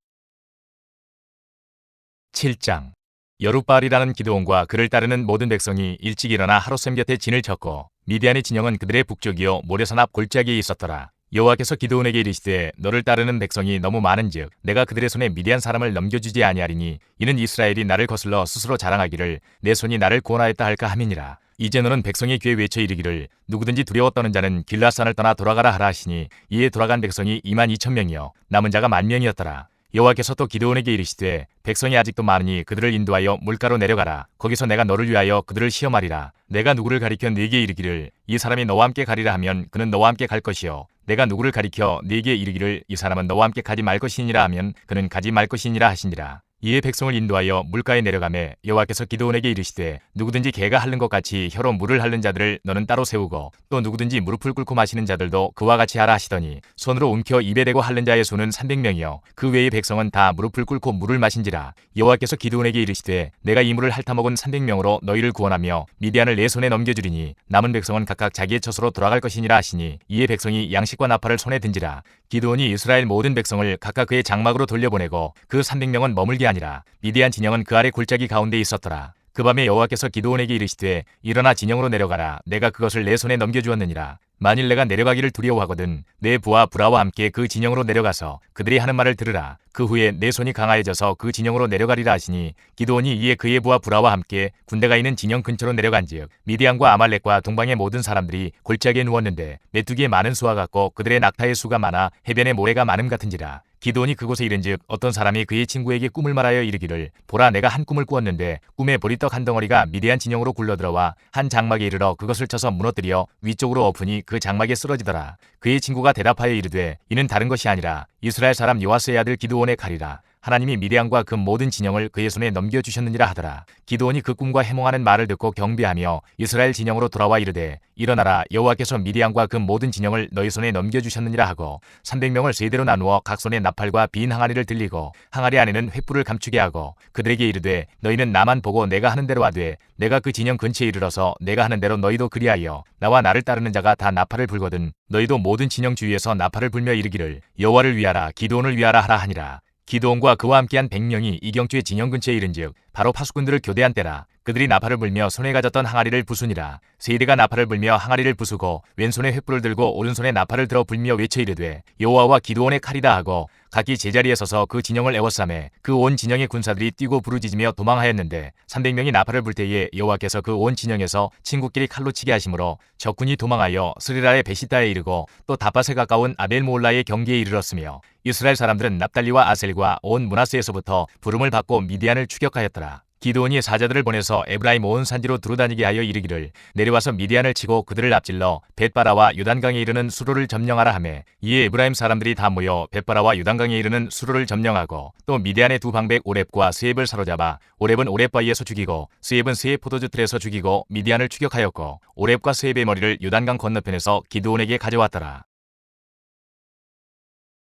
7장. 여룻바알이라는 기드온과 그를 따르는 모든 백성이 일찍 일어나 하롯셈 곁에 진을 쳤고 미디안의 진영은 그들의 북쪽이요 모래산 앞 골짜기에 있었더라. 여호와께서 기드온에게 이르시되 너를 따르는 백성이 너무 많은즉 내가 그들의 손에 미디안 사람을 넘겨주지 아니하리니 이는 이스라엘이 나를 거슬러 스스로 자랑하기를 내 손이 나를 구원하였다 할까 함이니라. 이제 너는 백성의 귀에 외쳐 이르기를 누구든지 두려워 떠는 자는 길앗산을 떠나 돌아가라 하라 하시니 이에 돌아간 백성이 22,000명이요 남은 자가 10,000명이었더라. 여호와께서 또 기드온에게 이르시되 백성이 아직도 많으니 그들을 인도하여 물가로 내려가라. 거기서 내가 너를 위하여 그들을 시험하리라. 내가 누구를 가리켜 네게 이르기를 이 사람이 너와 함께 가리라 하면 그는 너와 함께 갈 것이요 내가 누구를 가리켜 네게 이르기를 이 사람은 너와 함께 가지 말 것이니라 하면 그는 가지 말 것이니라 하시니라. 이에 백성을 인도하여 물가에 내려가매 여호와께서 기드온에게 이르시되 누구든지 개가 핥는 것 같이 혀로 물을 핥는 자들을 너는 따로 세우고 또 누구든지 무릎을 꿇고 마시는 자들도 그와 같이 하라 하시더니 손으로 움켜 입에 대고 핥는 자의 수는 300명이요 그 외의 백성은 다 무릎을 꿇고 물을 마신지라. 여호와께서 기드온에게 이르시되 내가 이 물을 핥아먹은 300명으로 너희를 구원하며 미디안을 내 손에 넘겨주리니 남은 백성은 각각 자기의 처소로 돌아갈 것이니라 하시니 이에 백성이 양식과 나팔을 손에 든지라. 기드온이 이스라엘 모든 백성을 각각 그의 장막으로 돌려보내고 그 300명은 머물게 아니라 미디안 진영은 그 아래 골짜기 가운데 있었더라. 그 밤에 여호와께서 기드온에게 이르시되 일어나 진영으로 내려가라. 내가 그것을 내 손에 넘겨주었느니라. 만일 내가 내려가기를 두려워하거든 내 부하 브라와 함께 그 진영으로 내려가서 그들이 하는 말을 들으라. 그 후에 내 손이 강하여져서 그 진영으로 내려가리라 하시니 기드온이 이에 그의 부하 브라와 함께 군대가 있는 진영 근처로 내려간즉 미디안과 아말렉과 동방의 모든 사람들이 골짜기에 누웠는데 메뚜기의 많은 수와 같고 그들의 낙타의 수가 많아 해변의 모래가 많음 같은지라. 기드온이 그곳에 이른즉 어떤 사람이 그의 친구에게 꿈을 말하여 이르기를 보라 내가 한 꿈을 꾸었는데 꿈에 보리떡 한 덩어리가 미디안 진영으로 굴러들어와 한 장막에 이르러 그것을 쳐서 무너뜨려 위쪽으로 엎으니 그 장막에 쓰러지더라. 그의 친구가 대답하여 이르되 이는 다른 것이 아니라 이스라엘 사람 요아스의 아들 기드온의 칼이라. 하나님이 미디안과 그 모든 진영을 그의 손에 넘겨주셨느니라 하더라. 기드온이 그 꿈과 해몽하는 말을 듣고 경배하며 이스라엘 진영으로 돌아와 이르되 일어나라 여호와께서 미디안과 그 모든 진영을 너희 손에 넘겨주셨느니라 하고 300명을 세대로 나누어 각 손에 나팔과 빈 항아리를 들리고 항아리 안에는 횃불을 감추게 하고 그들에게 이르되 너희는 나만 보고 내가 하는 대로 하되 내가 그 진영 근처에 이르러서 내가 하는 대로 너희도 그리하여 나와 나를 따르는 자가 다 나팔을 불거든 너희도 모든 진영 주위에서 나팔을 불며 이르기를 여호와를 위하라 기드온을 위하라 하라 하니라. 기드온과 그와 함께한 100명이 이경주의 진영 근처에 이른즉 바로 파수꾼들을 교대한 때라. 그들이 나팔을 불며 손에 가졌던 항아리를 부수니라. 세대가 나팔을 불며 항아리를 부수고 왼손에 횃불을 들고 오른손에 나팔을 들어 불며 외쳐 이르되 여호와와 기드온의 칼이다 하고 각기 제자리에 서서 그 진영을 에워싸매 그 온 진영의 군사들이 뛰고 부르짖으며 도망하였는데 300명이 나팔을 불 때에 여호와께서 그 온 진영에서 친구끼리 칼로 치게 하심으로 적군이 도망하여 스리라의 베시다에 이르고 또 다밧에 가까운 아벨모올라의 경계에 이르렀으며 이스라엘 사람들은 납달리와 아셀과 온 므낫세에서부터 부름을 받고 미디안을 추격하였더라. 기드온이 사자들을 보내서 에브라임 온 산지로 두루다니게 하여 이르기를 내려와서 미디안을 치고 그들을 앞질러 벳바라와 요단강에 이르는 수로를 점령하라 하매 이에 에브라임 사람들이 다 모여 벳바라와 요단강에 이르는 수로를 점령하고 또 미디안의 두 방백 오렙과 스엡을 사로잡아 오렙은 오렙바위에서 죽이고 스엡은 스엡 포도주 틀에서 죽이고 미디안을 추격하였고 오렙과 스엡의 머리를 요단강 건너편에서 기드온에게 가져왔더라.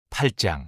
8장.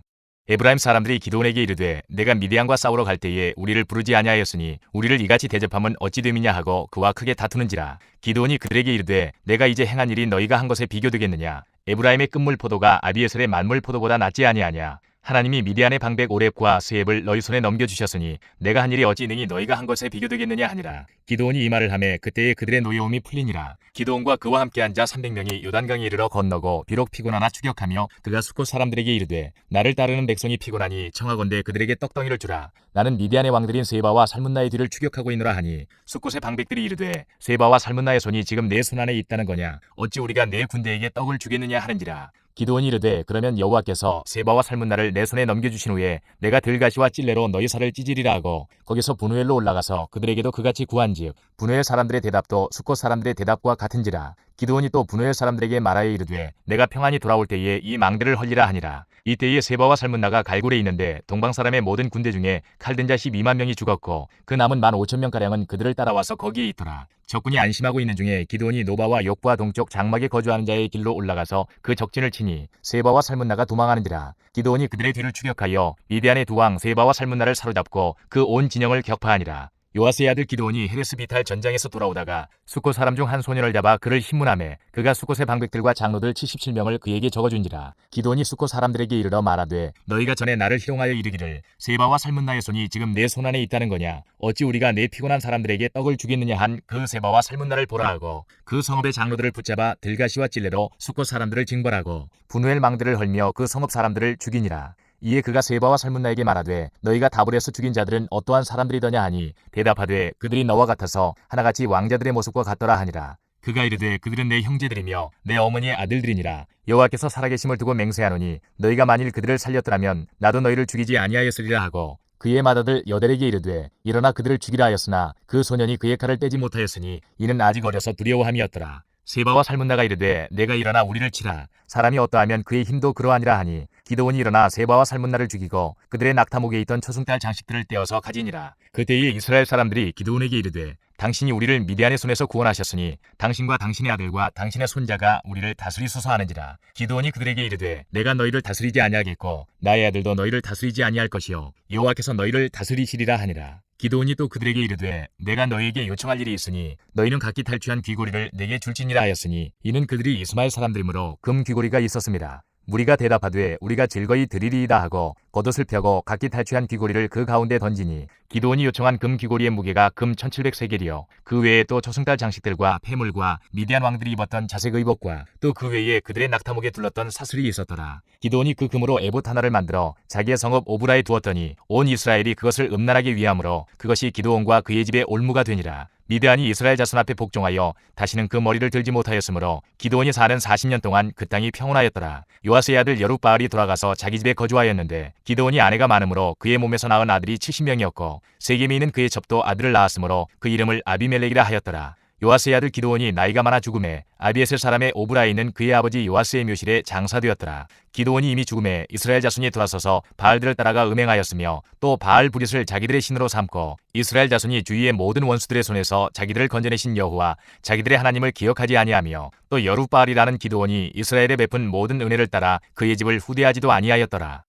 에브라임 사람들이 기드온에게 이르되 내가 미디안과 싸우러 갈 때에 우리를 부르지 아니하였으니 우리를 이같이 대접함은 어찌 됨이냐 하고 그와 크게 다투는지라. 기드온이 그들에게 이르되 내가 이제 행한 일이 너희가 한 것에 비교되겠느냐. 에브라임의 끝물 포도가 아비에셀의 만물 포도보다 낫지 아니하냐. 하나님이 미디안의 방백 오렙과 스엡을 너희 손에 넘겨주셨으니 내가 한 일이 어찌 능히 너희가 한 것에 비교되겠느냐 하니라. 기드온이 이 말을 하매 그때에 그들의 노여움이 풀리니라. 기드온과 그와 함께한 자 300명이 요단강에 이르러 건너고 비록 피곤하나 추격하며 그가 수콧 사람들에게 이르되 나를 따르는 백성이 피곤하니 청하건대 그들에게 떡덩이를 주라. 나는 미디안의 왕들인 세바와 살문나의 뒤를 추격하고 있노라 하니 수콧의 방백들이 이르되 세바와 살문나의 손이 지금 내 손 안에 있다는 거냐. 어찌 우리가 내 군대에게 떡을 주겠느냐 하는지라. 기드온이 이르되 그러면 여호와께서 세바와 살문나를 내 손에 넘겨주신 후에 내가 들가시와 찔레로 너희 살을 찢으리라 하고 거기서 분우엘로 올라가서 그들에게도 그같이 구한즉 분우엘 사람들의 대답도 수콧 사람들의 대답과 같은지라. 기드온이 또 분노의 사람들에게 말하여 이르되 내가 평안히 돌아올 때에 이 망대를 헐리라 하니라. 이때에 세바와 살문나가 갈굴에 있는데 동방 사람의 모든 군대 중에 칼든 자 12만 명이 죽었고 그 남은 15,000명가량은 그들을 따라와서 거기에 있더라. 적군이 안심하고 있는 중에 기드온이 노바와 욕부와 동쪽 장막에 거주하는 자의 길로 올라가서 그 적진을 치니 세바와 살문나가 도망하는지라. 기드온이 그들의 뒤를 추격하여 미디안의 두 왕 세바와 살문나를 사로잡고 그 온 진영을 격파하니라. 요아스의 아들 기드온이 헤레스 비탈 전장에서 돌아오다가 숫곳 사람 중 한 소년을 잡아 그를 힘문하매 그가 숫곳의 방백들과 장로들 77명을 그에게 적어준지라. 기드온이 숫곳 사람들에게 이르러 말하되 너희가 전에 나를 희롱하여 이르기를 세바와 살문나의 손이 지금 내 손안에 있다는 거냐. 어찌 우리가 내 피곤한 사람들에게 떡을 주겠느냐 한 그 세바와 살문나를 보라 하고 그 성읍의 장로들을 붙잡아 들가시와 찔레로 숫곳 사람들을 징벌하고 분우엘 망대를 헐며 그 성읍 사람들을 죽이니라. 이에 그가 세바와 살문나에게 말하되 너희가 다불에서 죽인 자들은 어떠한 사람들이더냐 하니 대답하되 그들이 너와 같아서 하나같이 왕자들의 모습과 같더라 하니라. 그가 이르되 그들은 내 형제들이며 내 어머니의 아들들이니라. 여호와께서 살아계심을 두고 맹세하노니 너희가 만일 그들을 살렸더라면 나도 너희를 죽이지 아니하였으리라 하고 그의 맏아들 여델에게 이르되 일어나 그들을 죽이라 하였으나 그 소년이 그의 칼을 떼지 못하였으니 이는 아직 어려서 두려워함이었더라. 세바와 살문나가 이르되 내가 일어나 우리를 치라. 사람이 어떠하면 그의 힘도 그러하니라 하니 기드온이 일어나 세바와 살문나를 죽이고 그들의 낙타목에 있던 초승달 장식들을 떼어서 가지니라. 그때에 이스라엘 사람들이 기드온에게 이르되 당신이 우리를 미디안의 손에서 구원하셨으니 당신과 당신의 아들과 당신의 손자가 우리를 다스리소서 하는지라. 기드온이 그들에게 이르되 내가 너희를 다스리지 아니하겠고 나의 아들도 너희를 다스리지 아니할 것이요 여호와께서 너희를 다스리시리라 하니라. 기드온이 또 그들에게 이르되 내가 너희에게 요청할 일이 있으니 너희는 각기 탈취한 귀고리를 내게 줄지니라 하였으니 이는 그들이 이스마엘 사람들이므로 금 귀고리가 있었습니다. 무리가 대답하되 우리가 즐거이 드리리이다 하고 겉옷을 펴고 각기 탈취한 귀고리를 그 가운데 던지니 기드온이 요청한 금 귀고리의 무게가 금 1700세겔이요 그 외에 또 초승달 장식들과 폐물과 미디안 왕들이 입었던 자색 의복과 또 그 외에 그들의 낙타목에 둘렀던 사슬이 있었더라. 기드온이 그 금으로 에봇 하나를 만들어 자기의 성읍 오브라에 두었더니 온 이스라엘이 그것을 음란하게 위함으로 그것이 기드온과 그의 집의 올무가 되니라. 미드안이 이스라엘 자손 앞에 복종하여 다시는 그 머리를 들지 못하였으므로 기드온이 사는 40년 동안 그 땅이 평온하였더라. 요아스의 아들 여룻바알이 돌아가서 자기 집에 거주하였는데 기드온이 아내가 많으므로 그의 몸에서 낳은 아들이 70명이었고 세겜에 있는 그의 첩도 아들을 낳았으므로 그 이름을 아비멜렉이라 하였더라. 요아스의 아들 기드온이 나이가 많아 죽음에 아비에셀 사람의 오브라에 있는 그의 아버지 요아스의 묘실에 장사되었더라. 기드온이 이미 죽음에 이스라엘 자손이 돌아서서 바알들을 따라가 음행하였으며 또 바알 브릿을 자기들의 신으로 삼고 이스라엘 자손이 주위의 모든 원수들의 손에서 자기들을 건져내신 여호와 자기들의 하나님을 기억하지 아니하며 또 여룻바알이라는 기드온이 이스라엘에 베푼 모든 은혜를 따라 그의 집을 후대하지도 아니하였더라.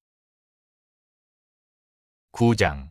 9장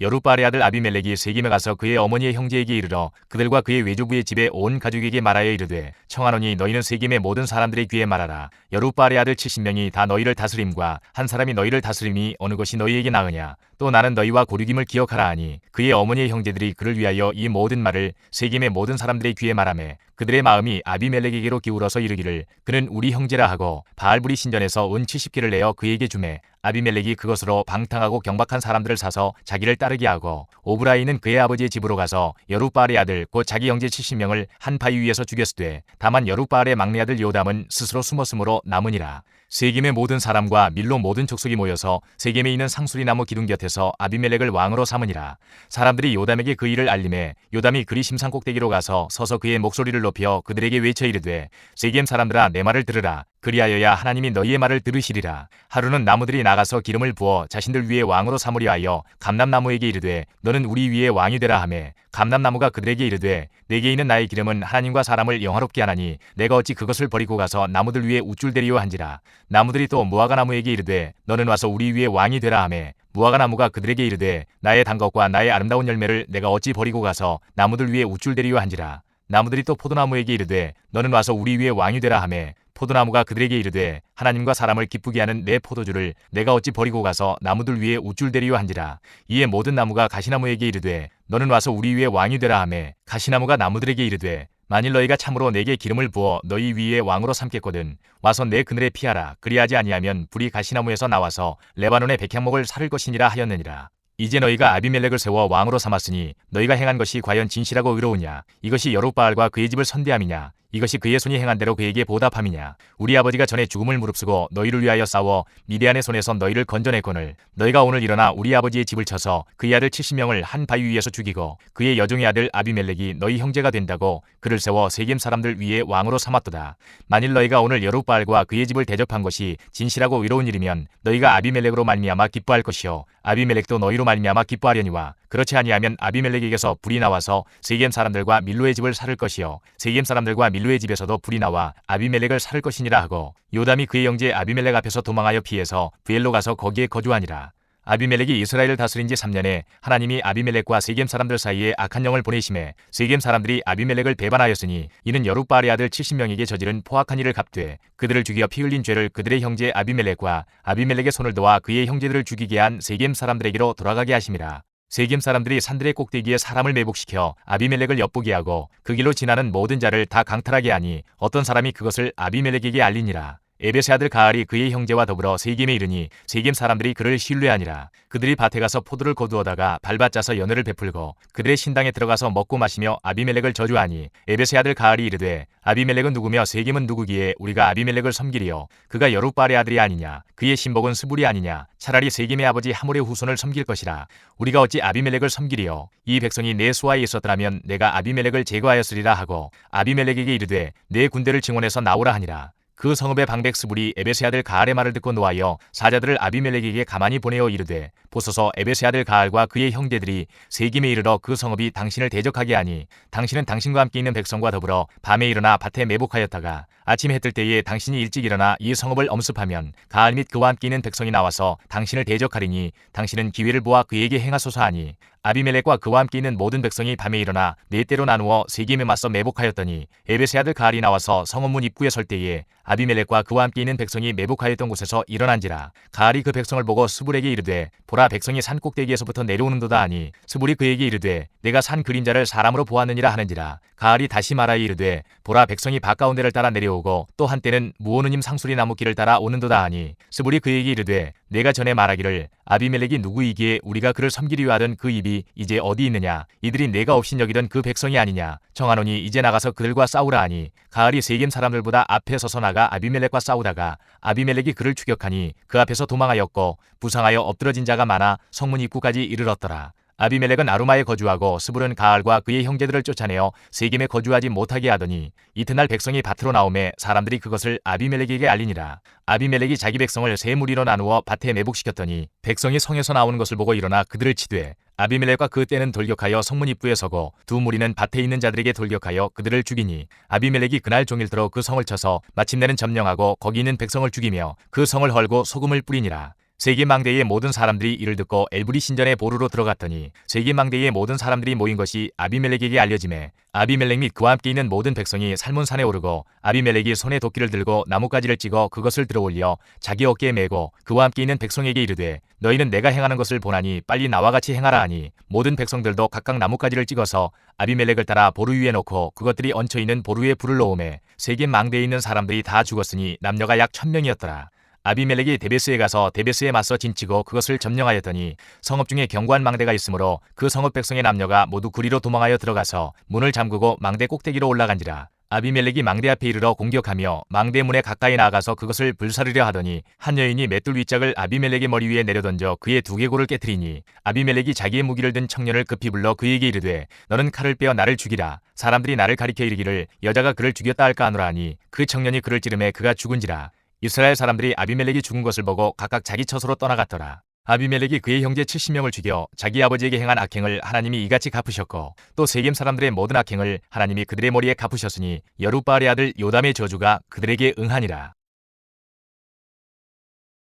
여룻바알의 아들 아비멜렉이 세겜에 가서 그의 어머니의 형제에게 이르러 그들과 그의 외조부의 집에 온 가족에게 말하여 이르되 청하노니 너희는 세겜의 모든 사람들의 귀에 말하라. 여룻바알의 아들 70명이 다 너희를 다스림과 한 사람이 너희를 다스림이 어느 것이 너희에게 나으냐. 또 나는 너희와 고륙임을 기억하라 하니 그의 어머니의 형제들이 그를 위하여 이 모든 말을 세겜의 모든 사람들의 귀에 말하매 그들의 마음이 아비멜렉에게로 기울어서 이르기를 그는 우리 형제라 하고 바알브리 신전에서 은 70개를 내어 그에게 주매 아비멜렉이 그것으로 방탕하고 경박한 사람들을 사서 자기를 따르게 하고 오브라에 있는 그의 아버지의 집으로 가서 여룻바알의 아들 곧 자기 형제 70명을 한 바위 위에서 죽였으되 다만 여룻바알의 막내 아들 요담은 스스로 숨었으므로 남으니라. 세겜의 모든 사람과 밀로 모든 족속이 모여서 세겜에 있는 상수리 나무 기둥 곁에서 아비멜렉을 왕으로 삼으니라. 사람들이 요담에게 그 일을 알림해 요담이 그리 심산 꼭대기로 가서 서서 그의 목소리를 높여 그들에게 외쳐 이르되 세겜 사람들아 내 말을 들으라. 그리하여야 하나님이 너희의 말을 들으시리라. 하루는 나무들이 나가서 기름을 부어 자신들 위에 왕으로 삼으려 하여 감람나무에게 이르되 너는 우리 위에 왕이 되라 하매 감람나무가 그들에게 이르되 내게 있는 나의 기름은 하나님과 사람을 영화롭게 하나니 내가 어찌 그것을 버리고 가서 나무들 위에 우쭐대리오 한지라. 나무들이 또 무화과 나무에게 이르되 너는 와서 우리 위에 왕이 되라 하매 무화과 나무가 그들에게 이르되 나의 단 것과 나의 아름다운 열매를 내가 어찌 버리고 가서 나무들 위에 우쭐대리오 한지라. 나무들이 또 포도나무에게 이르되 너는 와서 우리 위에 왕이 되라 하매 포도나무가 그들에게 이르되 하나님과 사람을 기쁘게 하는 내 포도주를 내가 어찌 버리고 가서 나무들 위에 우쭐대리오 한지라. 이에 모든 나무가 가시나무에게 이르되 너는 와서 우리 위에 왕이 되라 하매 가시나무가 나무들에게 이르되 만일 너희가 참으로 내게 기름을 부어 너희 위에 왕으로 삼겠거든 와서 내 그늘에 피하라. 그리하지 아니하면 불이 가시나무에서 나와서 레바논의 백향목을 사를 것이니라 하였느니라. 이제 너희가 아비멜렉을 세워 왕으로 삼았으니 너희가 행한 것이 과연 진실하고 의로우냐. 이것이 여룻바알과 그의 집을 선대함이냐. 이것이 그의 손이 행한 대로 그에게 보답함이냐. 우리 아버지가 전에 죽음을 무릅쓰고 너희를 위하여 싸워 미디안의 손에서 너희를 건져냈거늘 너희가 오늘 일어나 우리 아버지의 집을 쳐서 그의 아들 70명을 한 바위 위에서 죽이고 그의 여종의 아들 아비멜렉이 너희 형제가 된다고 그를 세워 세겜 사람들 위에 왕으로 삼았도다. 만일 너희가 오늘 여룻바알과 그의 집을 대접한 것이 진실하고 의로운 일이면 너희가 아비멜렉으로 말미암아 기뻐할 것이요 아비멜렉도 너희로 말미암아 기뻐하려니와 그렇지 아니하면 아비멜렉에게서 불이 나와서 세겜 사람들과 밀로의 집을 살을 것이요 세겜 사람들과 밀로의 집에서도 불이 나와 아비멜렉을 살을 것이니라 하고 요담이 그의 형제 아비멜렉 앞에서 도망하여 피해서 부엘로 가서 거기에 거주하니라. 아비멜렉이 이스라엘을 다스린 지 3년에 하나님이 아비멜렉과 세겜 사람들 사이에 악한 영을 보내심에 세겜 사람들이 아비멜렉을 배반하였으니 이는 여룻바알의 아들 70명에게 저지른 포악한 일을 갚되 그들을 죽여 피 흘린 죄를 그들의 형제 아비멜렉과 아비멜렉의 손을 도와 그의 형제들을 죽이게 한 세겜 사람들에게로 돌아가게 하심이라. 세겜 사람들이 산들의 꼭대기에 사람을 매복시켜 아비멜렉을 엿보게 하고 그 길로 지나는 모든 자를 다 강탈하게 하니 어떤 사람이 그것을 아비멜렉에게 알리니라. 에벳의 아들 가알이 그의 형제와 더불어 세겜에 이르니 세겜 사람들이 그를 신뢰하니라. 그들이 밭에 가서 포도를 거두어다가 발받짜서 연회를 베풀고 그들의 신당에 들어가서 먹고 마시며 아비멜렉을 저주하니 에벳의 아들 가알이 이르되 아비멜렉은 누구며 세겜은 누구기에 우리가 아비멜렉을 섬기리요 그가 여룻바알의 아들이 아니냐 그의 신복은 스불이 아니냐 차라리 세겜의 아버지 하몰의 후손을 섬길 것이라. 우리가 어찌 아비멜렉을 섬기리요 이 백성이 내 수하에 있었더라면 내가 아비멜렉을 제거하였으리라 하고 아비멜렉에게 이르되 내 군대를 증원해서 나오라 하니라. 그 성읍의 방백 스불이 에벳의 아들 가알의 말을 듣고 노하여 사자들을 아비멜렉에게 가만히 보내어 이르되 보소서 에벳의 아들 가알과 그의 형제들이 세겜에 이르러 그 성읍이 당신을 대적하게 하니 당신은 당신과 함께 있는 백성과 더불어 밤에 일어나 밭에 매복하였다가 아침 해 뜰 때에 당신이 일찍 일어나 이 성읍을 엄습하면 가알 및 그와 함께 있는 백성이 나와서 당신을 대적하리니 당신은 기회를 보아 그에게 행하소서 하니 아비멜렉과 그와 함께 있는 모든 백성이 밤에 일어나 네 때로 나누어 세겜에 맞서 매복하였더니 에벳의 아들 가알이 나와서 성읍문 입구에 설 때에 아비멜렉과 그와 함께 있는 백성이 매복하였던 곳에서 일어난지라. 가알이 그 백성을 보고 스불에게 이르되 보라 백성이 산 꼭대기에서부터 내려오는도다 하니 스불이 그에게 이르되 내가 산 그림자를 사람으로 보았느니라 하는지라. 가알이 다시 말하여 이르되 보라 백성이 밭 가운데를 따라 내려오고 또 한때는 무오느님 상수리 나무 길을 따라 오는도다 하니 스불이 그에게 이르되 내가 전에 말하기를 아비멜렉이 누구이기에 우리가 그를 섬기려 하던 그 입이 이제 어디 있느냐 이들이 내가 없인 여기던 그 백성이 아니냐 청하노니 이제 나가서 그들과 싸우라 하니 가알이 세겜 사람들보다 앞에 서서 나가 아비멜렉과 싸우다가 아비멜렉이 그를 추격하니 그 앞에서 도망하였고 부상하여 엎드러진 자가 많아 성문 입구까지 이르렀더라. 아비멜렉은 아루마에 거주하고 스불은 가알과 그의 형제들을 쫓아내어 세겜에 거주하지 못하게 하더니 이튿날 백성이 밭으로 나오매 사람들이 그것을 아비멜렉에게 알리니라. 아비멜렉이 자기 백성을 세 무리로 나누어 밭에 매복시켰더니 백성이 성에서 나오는 것을 보고 일어나 그들을 치되 아비멜렉과 그 떼는 돌격하여 성문 입구에 서고 두 무리는 밭에 있는 자들에게 돌격하여 그들을 죽이니 아비멜렉이 그날 종일토록 그 성을 쳐서 마침내는 점령하고 거기 있는 백성을 죽이며 그 성을 헐고 소금을 뿌리니라. 세겜 망대의 모든 사람들이 이를 듣고 엘브리 신전의 보루로 들어갔더니 세겜 망대의 모든 사람들이 모인 것이 아비멜렉에게 알려지매 아비멜렉 및 그와 함께 있는 모든 백성이 살몬산에 오르고 아비멜렉이 손에 도끼를 들고 나뭇가지를 찍어 그것을 들어올려 자기 어깨에 메고 그와 함께 있는 백성에게 이르되 너희는 내가 행하는 것을 보나니 빨리 나와 같이 행하라 하니 모든 백성들도 각각 나뭇가지를 찍어서 아비멜렉을 따라 보루 위에 놓고 그것들이 얹혀있는 보루에 불을 놓으매 세겜 망대에 있는 사람들이 다 죽었으니 남녀가 약 1000명이었더라. 아비멜렉이 데베스에 가서 데베스에 맞서 진치고 그것을 점령하였더니 성읍 중에 견고한 망대가 있으므로 그 성읍 백성의 남녀가 모두 구리로 도망하여 들어가서 문을 잠그고 망대 꼭대기로 올라간지라. 아비멜렉이 망대 앞에 이르러 공격하며 망대 문에 가까이 나아가서 그것을 불사르려 하더니 한 여인이 맷돌 윗짝을 아비멜렉의 머리 위에 내려던져 그의 두개골을 깨뜨리니 아비멜렉이 자기의 무기를 든 청년을 급히 불러 그에게 이르되 너는 칼을 빼어 나를 죽이라. 사람들이 나를 가리켜 이르기를 여자가 그를 죽였다 할까 하노라 하니 그 청년이 그를 찌르매 그가 죽은지라. 이스라엘 사람들이 아비멜렉이 죽은 것을 보고 각각 자기 처소로 떠나갔더라. 아비멜렉이 그의 형제 70명을 죽여 자기 아버지에게 행한 악행을 하나님이 이같이 갚으셨고 또 세겜 사람들의 모든 악행을 하나님이 그들의 머리에 갚으셨으니 여룻바알의 아들 요담의 저주가 그들에게 응하니라.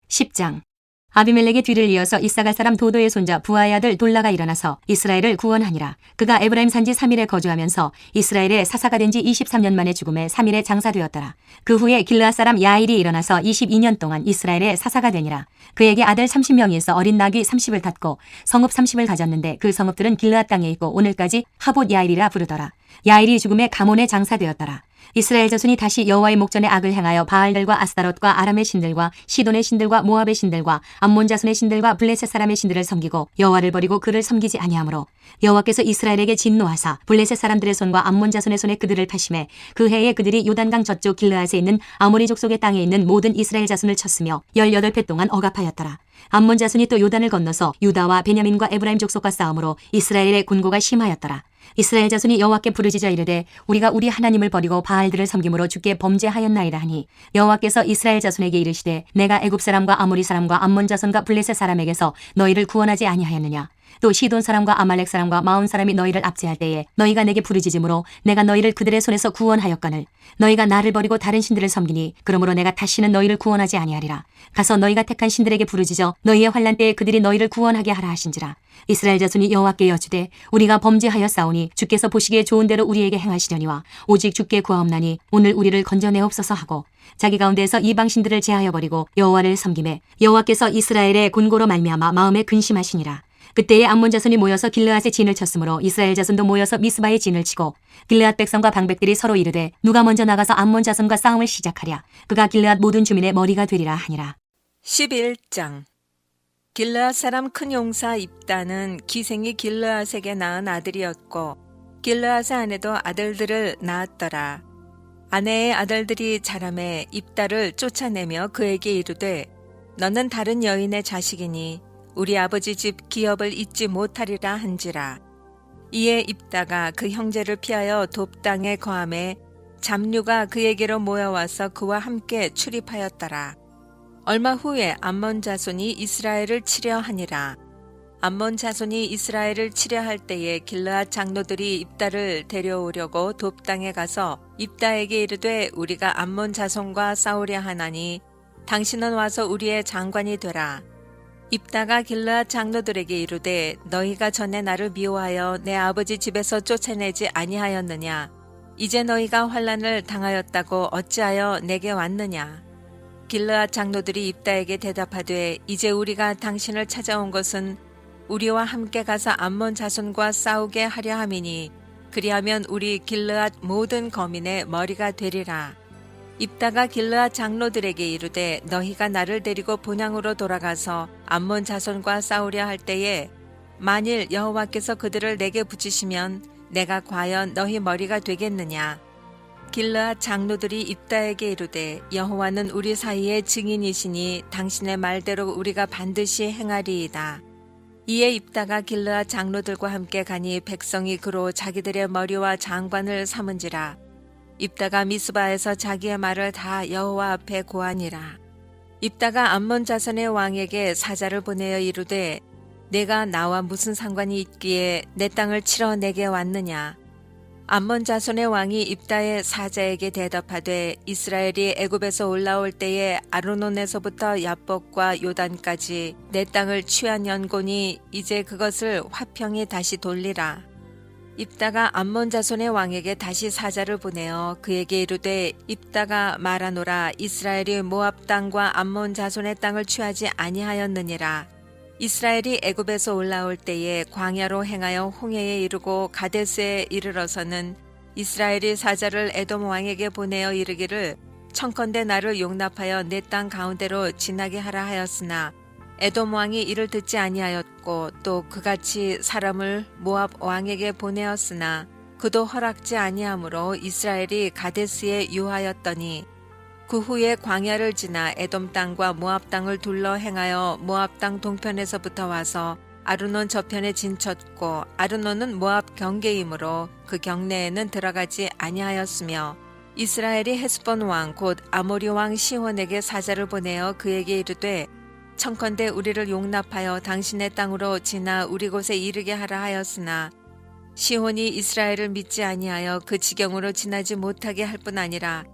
10장. 아비멜렉의 뒤를 이어서 이사갈 사람 도도의 손자 부하의 아들 돌라가 일어나서 이스라엘을 구원하니라. 그가 에브라임 산지 3일에 거주하면서 이스라엘의 사사가 된 지 23년 만에 죽음에 3일에 장사되었더라. 그 후에 길르앗 사람 야일이 일어나서 22년 동안 이스라엘의 사사가 되니라. 그에게 아들 30명이 있어 어린 낙이 30을 탔고 성읍 30을 가졌는데 그 성읍들은 길르앗 땅에 있고 오늘까지 하봇 야일이라 부르더라. 야일이 죽음에 가몬에 장사되었더라. 이스라엘 자손이 다시 여호와의 목전에 악을 행하여 바알들과 아스타롯과 아람의 신들과 시돈의 신들과 모압의 신들과 암몬 자손의 신들과 블레셋 사람의 신들을 섬기고 여호와를 버리고 그를 섬기지 아니하므로 여호와께서 이스라엘에게 진노하사 블레셋 사람들의 손과 암몬 자손의 손에 그들을 파심해 그 해에 그들이 요단강 저쪽 길르앗에 있는 아모리 족속의 땅에 있는 모든 이스라엘 자손을 쳤으며 18해 동안 억압하였더라. 암몬 자손이 또 요단을 건너서 유다와 베냐민과 에브라임 족속과 싸움으로 이스라엘의 군고가 심하였더라. 이스라엘 자손이 여호와께 부르짖어 이르되 우리가 우리 하나님을 버리고 바알들을 섬김으로 주께 범죄하였나이다 하니 여호와께서 이스라엘 자손에게 이르시되 내가 애굽 사람과 아모리 사람과 암몬 자손과 블레셋 사람에게서 너희를 구원하지 아니하였느냐. 또 시돈 사람과 아말렉 사람과 마온 사람이 너희를 압제할 때에 너희가 내게 부르짖음으로 내가 너희를 그들의 손에서 구원하였거늘 너희가 나를 버리고 다른 신들을 섬기니 그러므로 내가 다시는 너희를 구원하지 아니하리라. 가서 너희가 택한 신들에게 부르짖어 너희의 환난 때에 그들이 너희를 구원하게 하라 하신지라. 이스라엘 자손이 여호와께 여쭈되 우리가 범죄하였사오니 주께서 보시기에 좋은 대로 우리에게 행하시려니와 오직 주께 구하옵나니 오늘 우리를 건져내옵소서 하고 자기 가운데에서 이방 신들을 제하여 버리고 여호와를 섬기매 여호와께서 이스라엘의 군고로 말미암아 마음에 근심하시니라. 그때에 암몬 자손이 모여서 길르앗에 진을 쳤으므로 이스라엘 자손도 모여서 미스바에 진을 치고 길르앗 백성과 방백들이 서로 이르되 누가 먼저 나가서 암몬 자손과 싸움을 시작하랴. 그가 길르앗 모든 주민의 머리가 되리라 하니라. 11장 길르앗 사람 큰 용사 입다는 기생이 길르앗에게 낳은 아들이었고 길르앗의 아내도 아들들을 낳았더라. 아내의 아들들이 자라매 입다를 쫓아내며 그에게 이르되 너는 다른 여인의 자식이니 우리 아버지 집 기업을 잊지 못하리라 한지라. 이에 입다가 그 형제를 피하여 돕 땅에 거함에 잡류가 그에게로 모여와서 그와 함께 출입하였더라. 얼마 후에 암몬 자손이 이스라엘을 치려 하니라. 암몬 자손이 이스라엘을 치려 할 때에 길르앗 장로들이 입다를 데려오려고 돕 땅에 가서 입다에게 이르되 우리가 암몬 자손과 싸우려 하나니 당신은 와서 우리의 장관이 되라. 입다가 길르앗 장로들에게 이르되 너희가 전에 나를 미워하여 내 아버지 집에서 쫓아내지 아니하였느냐. 이제 너희가 환난을 당하였다고 어찌하여 내게 왔느냐. 길르앗 장로들이 입다에게 대답하되 이제 우리가 당신을 찾아온 것은 우리와 함께 가서 암몬 자손과 싸우게 하려 함이니 그리하면 우리 길르앗 모든 거민의 머리가 되리라. 입다가 길르앗 장로들에게 이르되 너희가 나를 데리고 본향으로 돌아가서 암몬 자손과 싸우려 할 때에 만일 여호와께서 그들을 내게 붙이시면 내가 과연 너희 머리가 되겠느냐. 길르앗 장로들이 입다에게 이르되 여호와는 우리 사이의 증인이시니 당신의 말대로 우리가 반드시 행하리이다. 이에 입다가 길르앗 장로들과 함께 가니 백성이 그로 자기들의 머리와 장관을 삼은지라. 입다가 미스바에서 자기의 말을 다 여호와 앞에 고하니라. 입다가 암몬 자손의 왕에게 사자를 보내어 이르되 내가 나와 무슨 상관이 있기에 내 땅을 치러 내게 왔느냐. 암몬 자손의 왕이 입다의 사자에게 대답하되 이스라엘이 애굽에서 올라올 때에 아르논에서부터 야복과 요단까지 내 땅을 취한 연고니 이제 그것을 화평히 다시 돌리라. 입다가 암몬 자손의 왕에게 다시 사자를 보내어 그에게 이르되 입다가 말하노라. 이스라엘이 모압 땅과 암몬 자손의 땅을 취하지 아니하였느니라. 이스라엘이 애굽에서 올라올 때에 광야로 행하여 홍해에 이르고 가데스에 이르러서는 이스라엘이 사자를 에돔 왕에게 보내어 이르기를 청컨대 나를 용납하여 내 땅 가운데로 지나게 하라 하였으나 에돔 왕이 이를 듣지 아니하였고 또 그같이 사람을 모압 왕에게 보내었으나 그도 허락지 아니하므로 이스라엘이 가데스에 유하였더니 그 후에 광야를 지나 에돔 땅과 모압 땅을 둘러 행하여 모압 땅 동편에서부터 와서 아르논 저편에 진쳤고 아르논은 모압 경계이므로 그 경내에는 들어가지 아니하였으며 이스라엘이 헤스본 왕 곧 아모리 왕 시혼에게 사자를 보내어 그에게 이르되 청컨대 우리를 용납하여 당신의 땅으로 지나 우리 곳에 이르게 하라 하였으나 시혼이 이스라엘을 믿지 아니하여 그 지경으로 지나지 못하게 할 뿐 아니라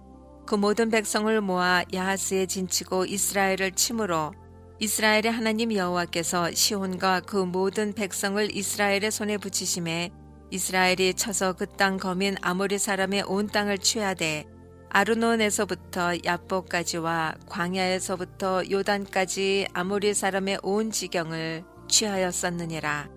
그 모든 백성을 모아 야하스에 진치고 이스라엘을 치므로 이스라엘의 하나님 여호와께서 시혼과 그 모든 백성을 이스라엘의 손에 붙이심에 이스라엘이 쳐서 그 땅 거민 아모리 사람의 온 땅을 취하되 아르논에서부터 야복까지와 광야에서부터 요단까지 아모리 사람의 온 지경을 취하였었느니라.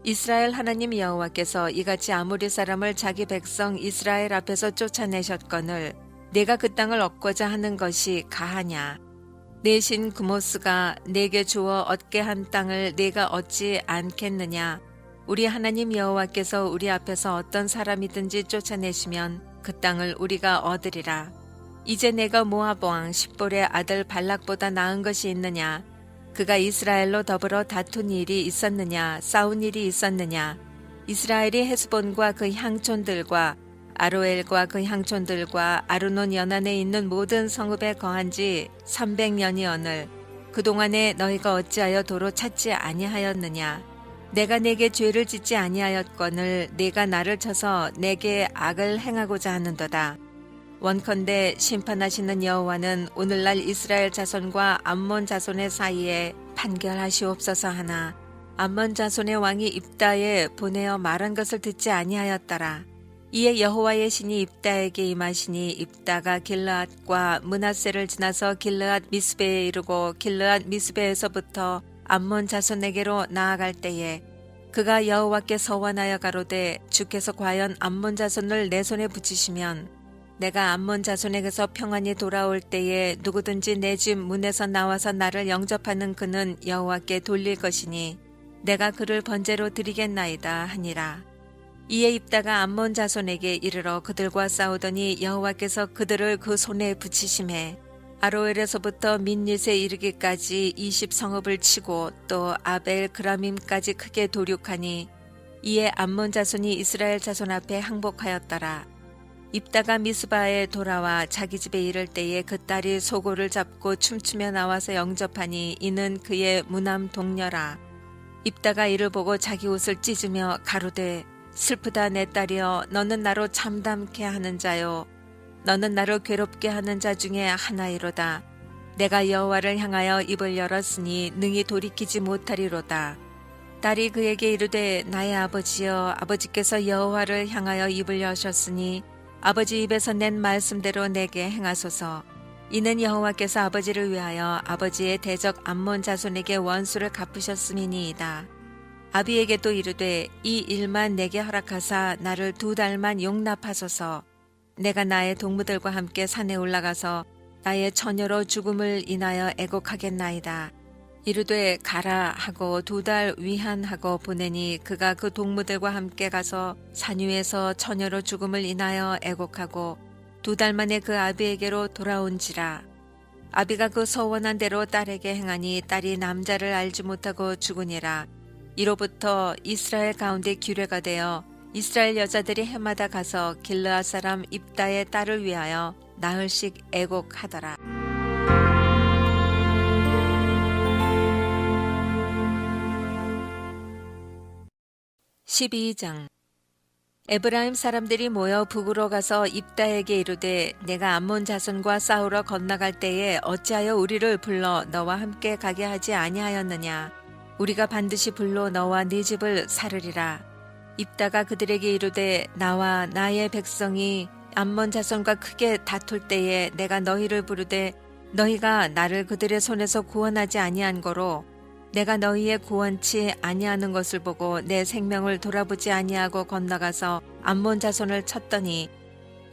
이스라엘 하나님 여호와께서 이같이 아모리 사람을 자기 백성 이스라엘 앞에서 쫓아내셨거늘 내가 그 땅을 얻고자 하는 것이 가하냐? 내 신 그모스가 내게 주어 얻게 한 땅을 내가 얻지 않겠느냐? 우리 하나님 여호와께서 우리 앞에서 어떤 사람이든지 쫓아내시면 그 땅을 우리가 얻으리라. 이제 내가 모압 왕 십볼의 아들 발락보다 나은 것이 있느냐? 그가 이스라엘로 더불어 다툰 일이 있었느냐? 싸운 일이 있었느냐? 이스라엘이 헤스본과 그 향촌들과 아로엘과 그 향촌들과 아르논 연안에 있는 모든 성읍에 거한 지 300년이언을 그동안에 너희가 어찌하여 도로 찾지 아니하였느냐? 내가 내게 죄를 짓지 아니하였거늘 내가 나를 쳐서 내게 악을 행하고자 하는도다. 원컨대 심판하시는 여호와는 오늘날 이스라엘 자손과 암몬 자손의 사이에 판결하시옵소서 하나 암몬 자손의 왕이 입다에 보내어 말한 것을 듣지 아니하였더라. 이에 여호와의 신이 입다에게 임하시니 입다가 길르앗과 므낫세를 지나서 길르앗 미스베에 이르고 길르앗 미스베에서부터 암몬 자손에게로 나아갈 때에 그가 여호와께 서원하여 가로되 주께서 과연 암몬 자손을 내 손에 붙이시면 내가 암몬 자손에게서 평안히 돌아올 때에 누구든지 내 집 문에서 나와서 나를 영접하는 그는 여호와께 돌릴 것이니 내가 그를 번제로 드리겠나이다 하니라. 이에 입다가 암몬 자손에게 이르러 그들과 싸우더니 여호와께서 그들을 그 손에 붙이심에 아로엘에서부터 민닛에 이르기까지 20성읍을 치고 또 아벨 그라밈까지 크게 도륙하니 이에 암몬 자손이 이스라엘 자손 앞에 항복하였더라. 입다가 미스바에 돌아와 자기 집에 이를 때에 그 딸이 소고를 잡고 춤추며 나와서 영접하니 이는 그의 무남 동녀라. 입다가 이를 보고 자기 옷을 찢으며 가로되 슬프다 내 딸이여 너는 나로 참담케 하는 자요 너는 나를 괴롭게 하는 자 중에 하나이로다. 내가 여호와를 향하여 입을 열었으니 능히 돌이키지 못하리로다. 딸이 그에게 이르되 나의 아버지여 아버지께서 여호와를 향하여 입을 여셨으니 아버지 입에서 낸 말씀대로 내게 행하소서. 이는 여호와께서 아버지를 위하여 아버지의 대적 암몬 자손에게 원수를 갚으셨음이니이다. 아비에게도 이르되 이 일만 내게 허락하사 나를 2달만 용납하소서. 내가 나의 동무들과 함께 산에 올라가서 나의 처녀로 죽음을 인하여 애곡하겠나이다. 이르되 가라 하고 2달 위한하고 보내니 그가 그 동무들과 함께 가서 산 위에서 처녀로 죽음을 인하여 애곡하고 2달 만에 그 아비에게로 돌아온지라. 아비가 그 서원한 대로 딸에게 행하니 딸이 남자를 알지 못하고 죽으니라. 이로부터 이스라엘 가운데 규례가 되어 이스라엘 여자들이 해마다 가서 길르앗 사람 입다의 딸을 위하여 나흘씩 애곡하더라. 12장 에브라임 사람들이 모여 북으로 가서 입다에게 이르되 내가 암몬 자손과 싸우러 건너갈 때에 어찌하여 우리를 불러 너와 함께 가게 하지 아니하였느냐. 우리가 반드시 불로 너와 네 집을 살으리라. 입다가 그들에게 이르되 나와 나의 백성이 암몬 자손과 크게 다툴 때에 내가 너희를 부르되 너희가 나를 그들의 손에서 구원하지 아니한 거로 내가 너희의 구원치 아니하는 것을 보고 내 생명을 돌아보지 아니하고 건너가서 암몬 자손을 쳤더니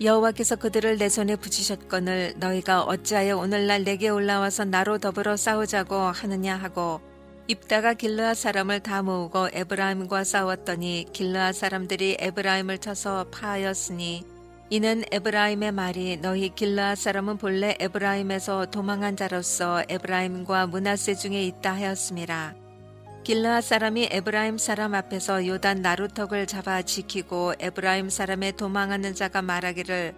여호와께서 그들을 내 손에 붙이셨거늘 너희가 어찌하여 오늘날 내게 올라와서 나로 더불어 싸우자고 하느냐 하고 입다가 길르앗 사람을 다 모으고 에브라임과 싸웠더니 길르앗 사람들이 에브라임을 쳐서 파하였으니 이는 에브라임의 말이 너희 길르앗 사람은 본래 에브라임에서 도망한 자로서 에브라임과 므낫세 중에 있다 하였음이라. 길르앗 사람이 에브라임 사람 앞에서 요단 나루턱을 잡아 지키고 에브라임 사람의 도망하는 자가 말하기를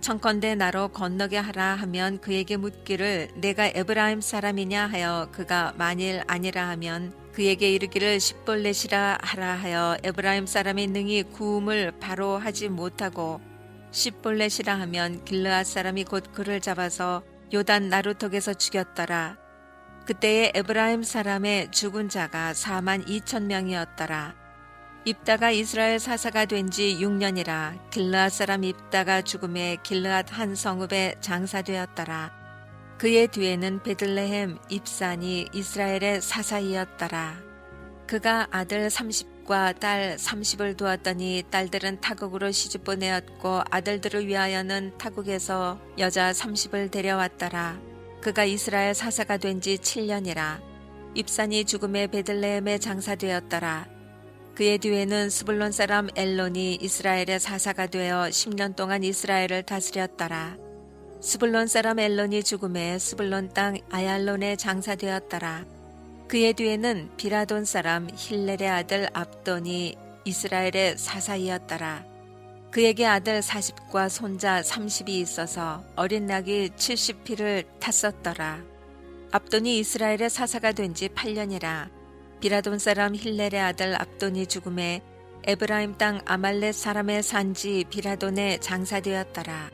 청컨대 나로 건너게 하라 하면 그에게 묻기를 내가 에브라임 사람이냐 하여 그가 만일 아니라 하면 그에게 이르기를 십볼렛이라 하라 하여 에브라임 사람이 능히 구음을 바로 하지 못하고 십볼렛이라 하면 길르앗 사람이 곧 그를 잡아서 요단 나루턱에서 죽였더라. 그때에 에브라임 사람의 죽은 자가 42,000명이었더라. 입다가 이스라엘 사사가 된 지 6년이라 길르앗 사람 입다가 죽음에 길르앗 한 성읍에 장사되었더라. 그의 뒤에는 베들레헴 입산이 이스라엘의 사사이었더라. 그가 아들 39 40과 딸 30을 두었더니 딸들은 타국으로 시집 보내었고 아들들을 위하여는 타국에서 여자 30을 데려왔더라. 그가 이스라엘 사사가 된 지 7년이라. 입산이 죽음의 베들레헴에 장사되었더라. 그의 뒤에는 스불론 사람 엘론이 이스라엘의 사사가 되어 10년 동안 이스라엘을 다스렸더라. 스불론 사람 엘론이 죽음에 스불론 땅 아얄론에 장사되었더라. 그의 뒤에는 비라돈 사람 힐렐의 아들 압돈이 이스라엘의 사사이었더라. 그에게 아들 40과 손자 30이 있어서 어린 낙이 70피를 탔었더라. 압돈이 이스라엘의 사사가 된 지 8년이라. 비라돈 사람 힐렐의 아들 압돈이 죽음에 에브라임 땅 아말렛 사람의 산지 비라돈에 장사되었더라.